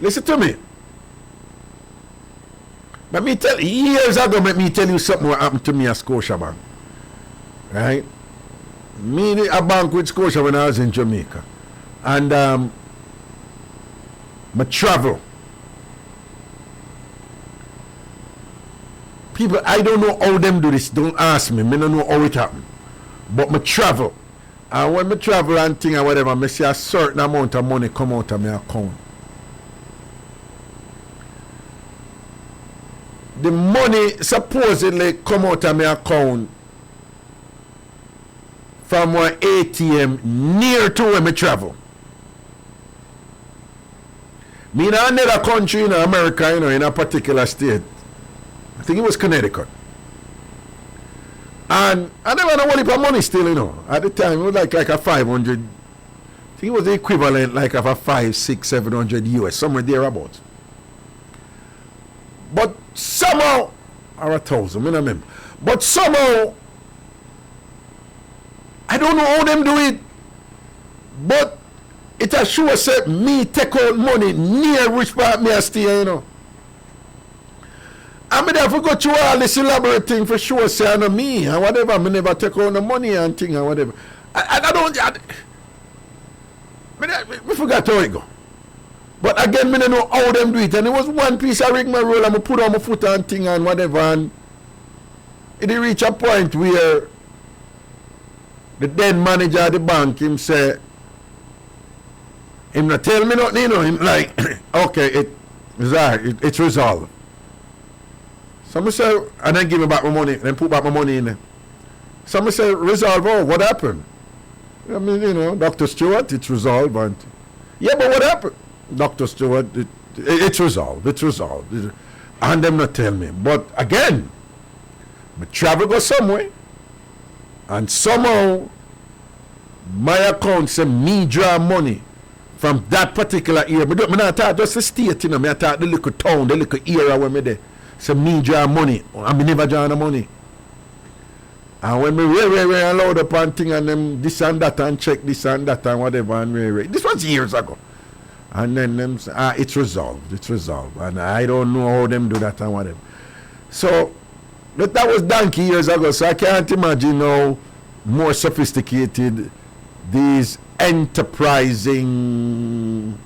Listen to me. Let me tell you, years ago, let me tell you something what happened to me at Scotiabank. Right? Me a bank with Scotia when I was in Jamaica. And my travel. People, I don't know how them do this. Don't ask me. I don't know how it happened. But my travel. And when I travel and thing or whatever, I see a certain amount of money come out of my account. The money supposedly come out of my account from one ATM near to where I travel. Me in another country in America, in a particular state. I think it was Connecticut. And I never know what of money still, At the time, it was like a 500. I think it was the equivalent like of a 5, 6, 700 US, somewhere thereabouts. But somehow, or 1,000, I don't remember. But somehow, I don't know how them do it, but it has sure said me take out money near which part me I stay, I mean, I forgot you all this elaborate thing for sure, say, me, and whatever, I never take out the money and thing and whatever. I forgot how it go. But again, I don't know how them do it. And it was one piece I rig my roll and I put on my foot and thing and whatever. And it reach a point where the then manager of the bank, him say, him not tell me nothing, him like, okay, it's resolved. Somebody say, and then give me back my money, then put back my money in there. Somebody say, resolve, what happened? I mean, Dr. Stewart, it's resolved. And, yeah, but what happened? Dr. Stewart, it's resolved. And them not tell me. But again, my travel go somewhere, and somehow my account say me draw money from that particular area. But I not talk just the state, I talk the little town, the little area where me there. So me draw money, and me never draw the money. And when me very loud up and thing and them this and that and check this and that and whatever and this was years ago. And then them say, it's resolved. And I don't know how them do that and whatever. So, but that was donkey years ago, so I can't imagine how more sophisticated these enterprising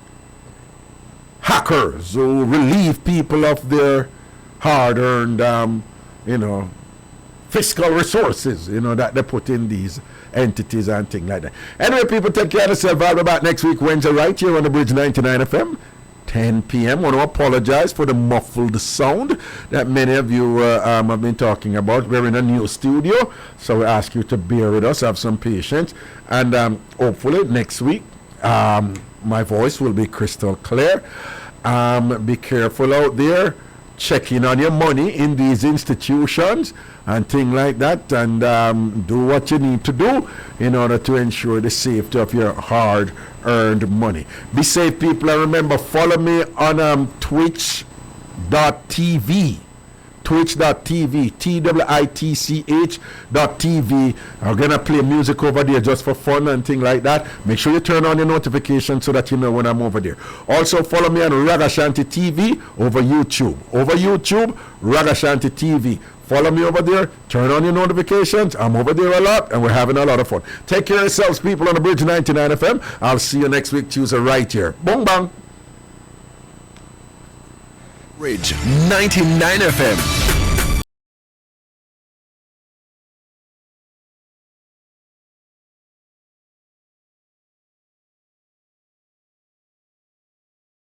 hackers who relieve people of their hard-earned, fiscal resources, that they put in these entities and things like that. Anyway, people, take care of yourself. I'll be back next week, Wednesday, right here on the Bridge 99 FM, 10 p.m. I want to apologize for the muffled sound that many of you have been talking about. We're in a new studio, so we ask you to bear with us, have some patience, and hopefully next week my voice will be crystal clear. Be careful out there, checking on your money in these institutions and things like that, and do what you need to do in order to ensure the safety of your hard-earned money. Be safe, people, and remember, follow me on twitch.tv twitch.tv, twitch.tv. I'm gonna play music over there just for fun and thing like that. Make sure you turn on your notifications so that you know when I'm over there. Also follow me on Ragashanti TV over YouTube. Ragashanti TV. Follow me over there. Turn on your notifications. I'm over there a lot, and we're having a lot of fun. Take care of yourselves, people, on the Bridge 99 FM. I'll see you next week, Tuesday, right here. Boom, bang. Bridge 99 FM.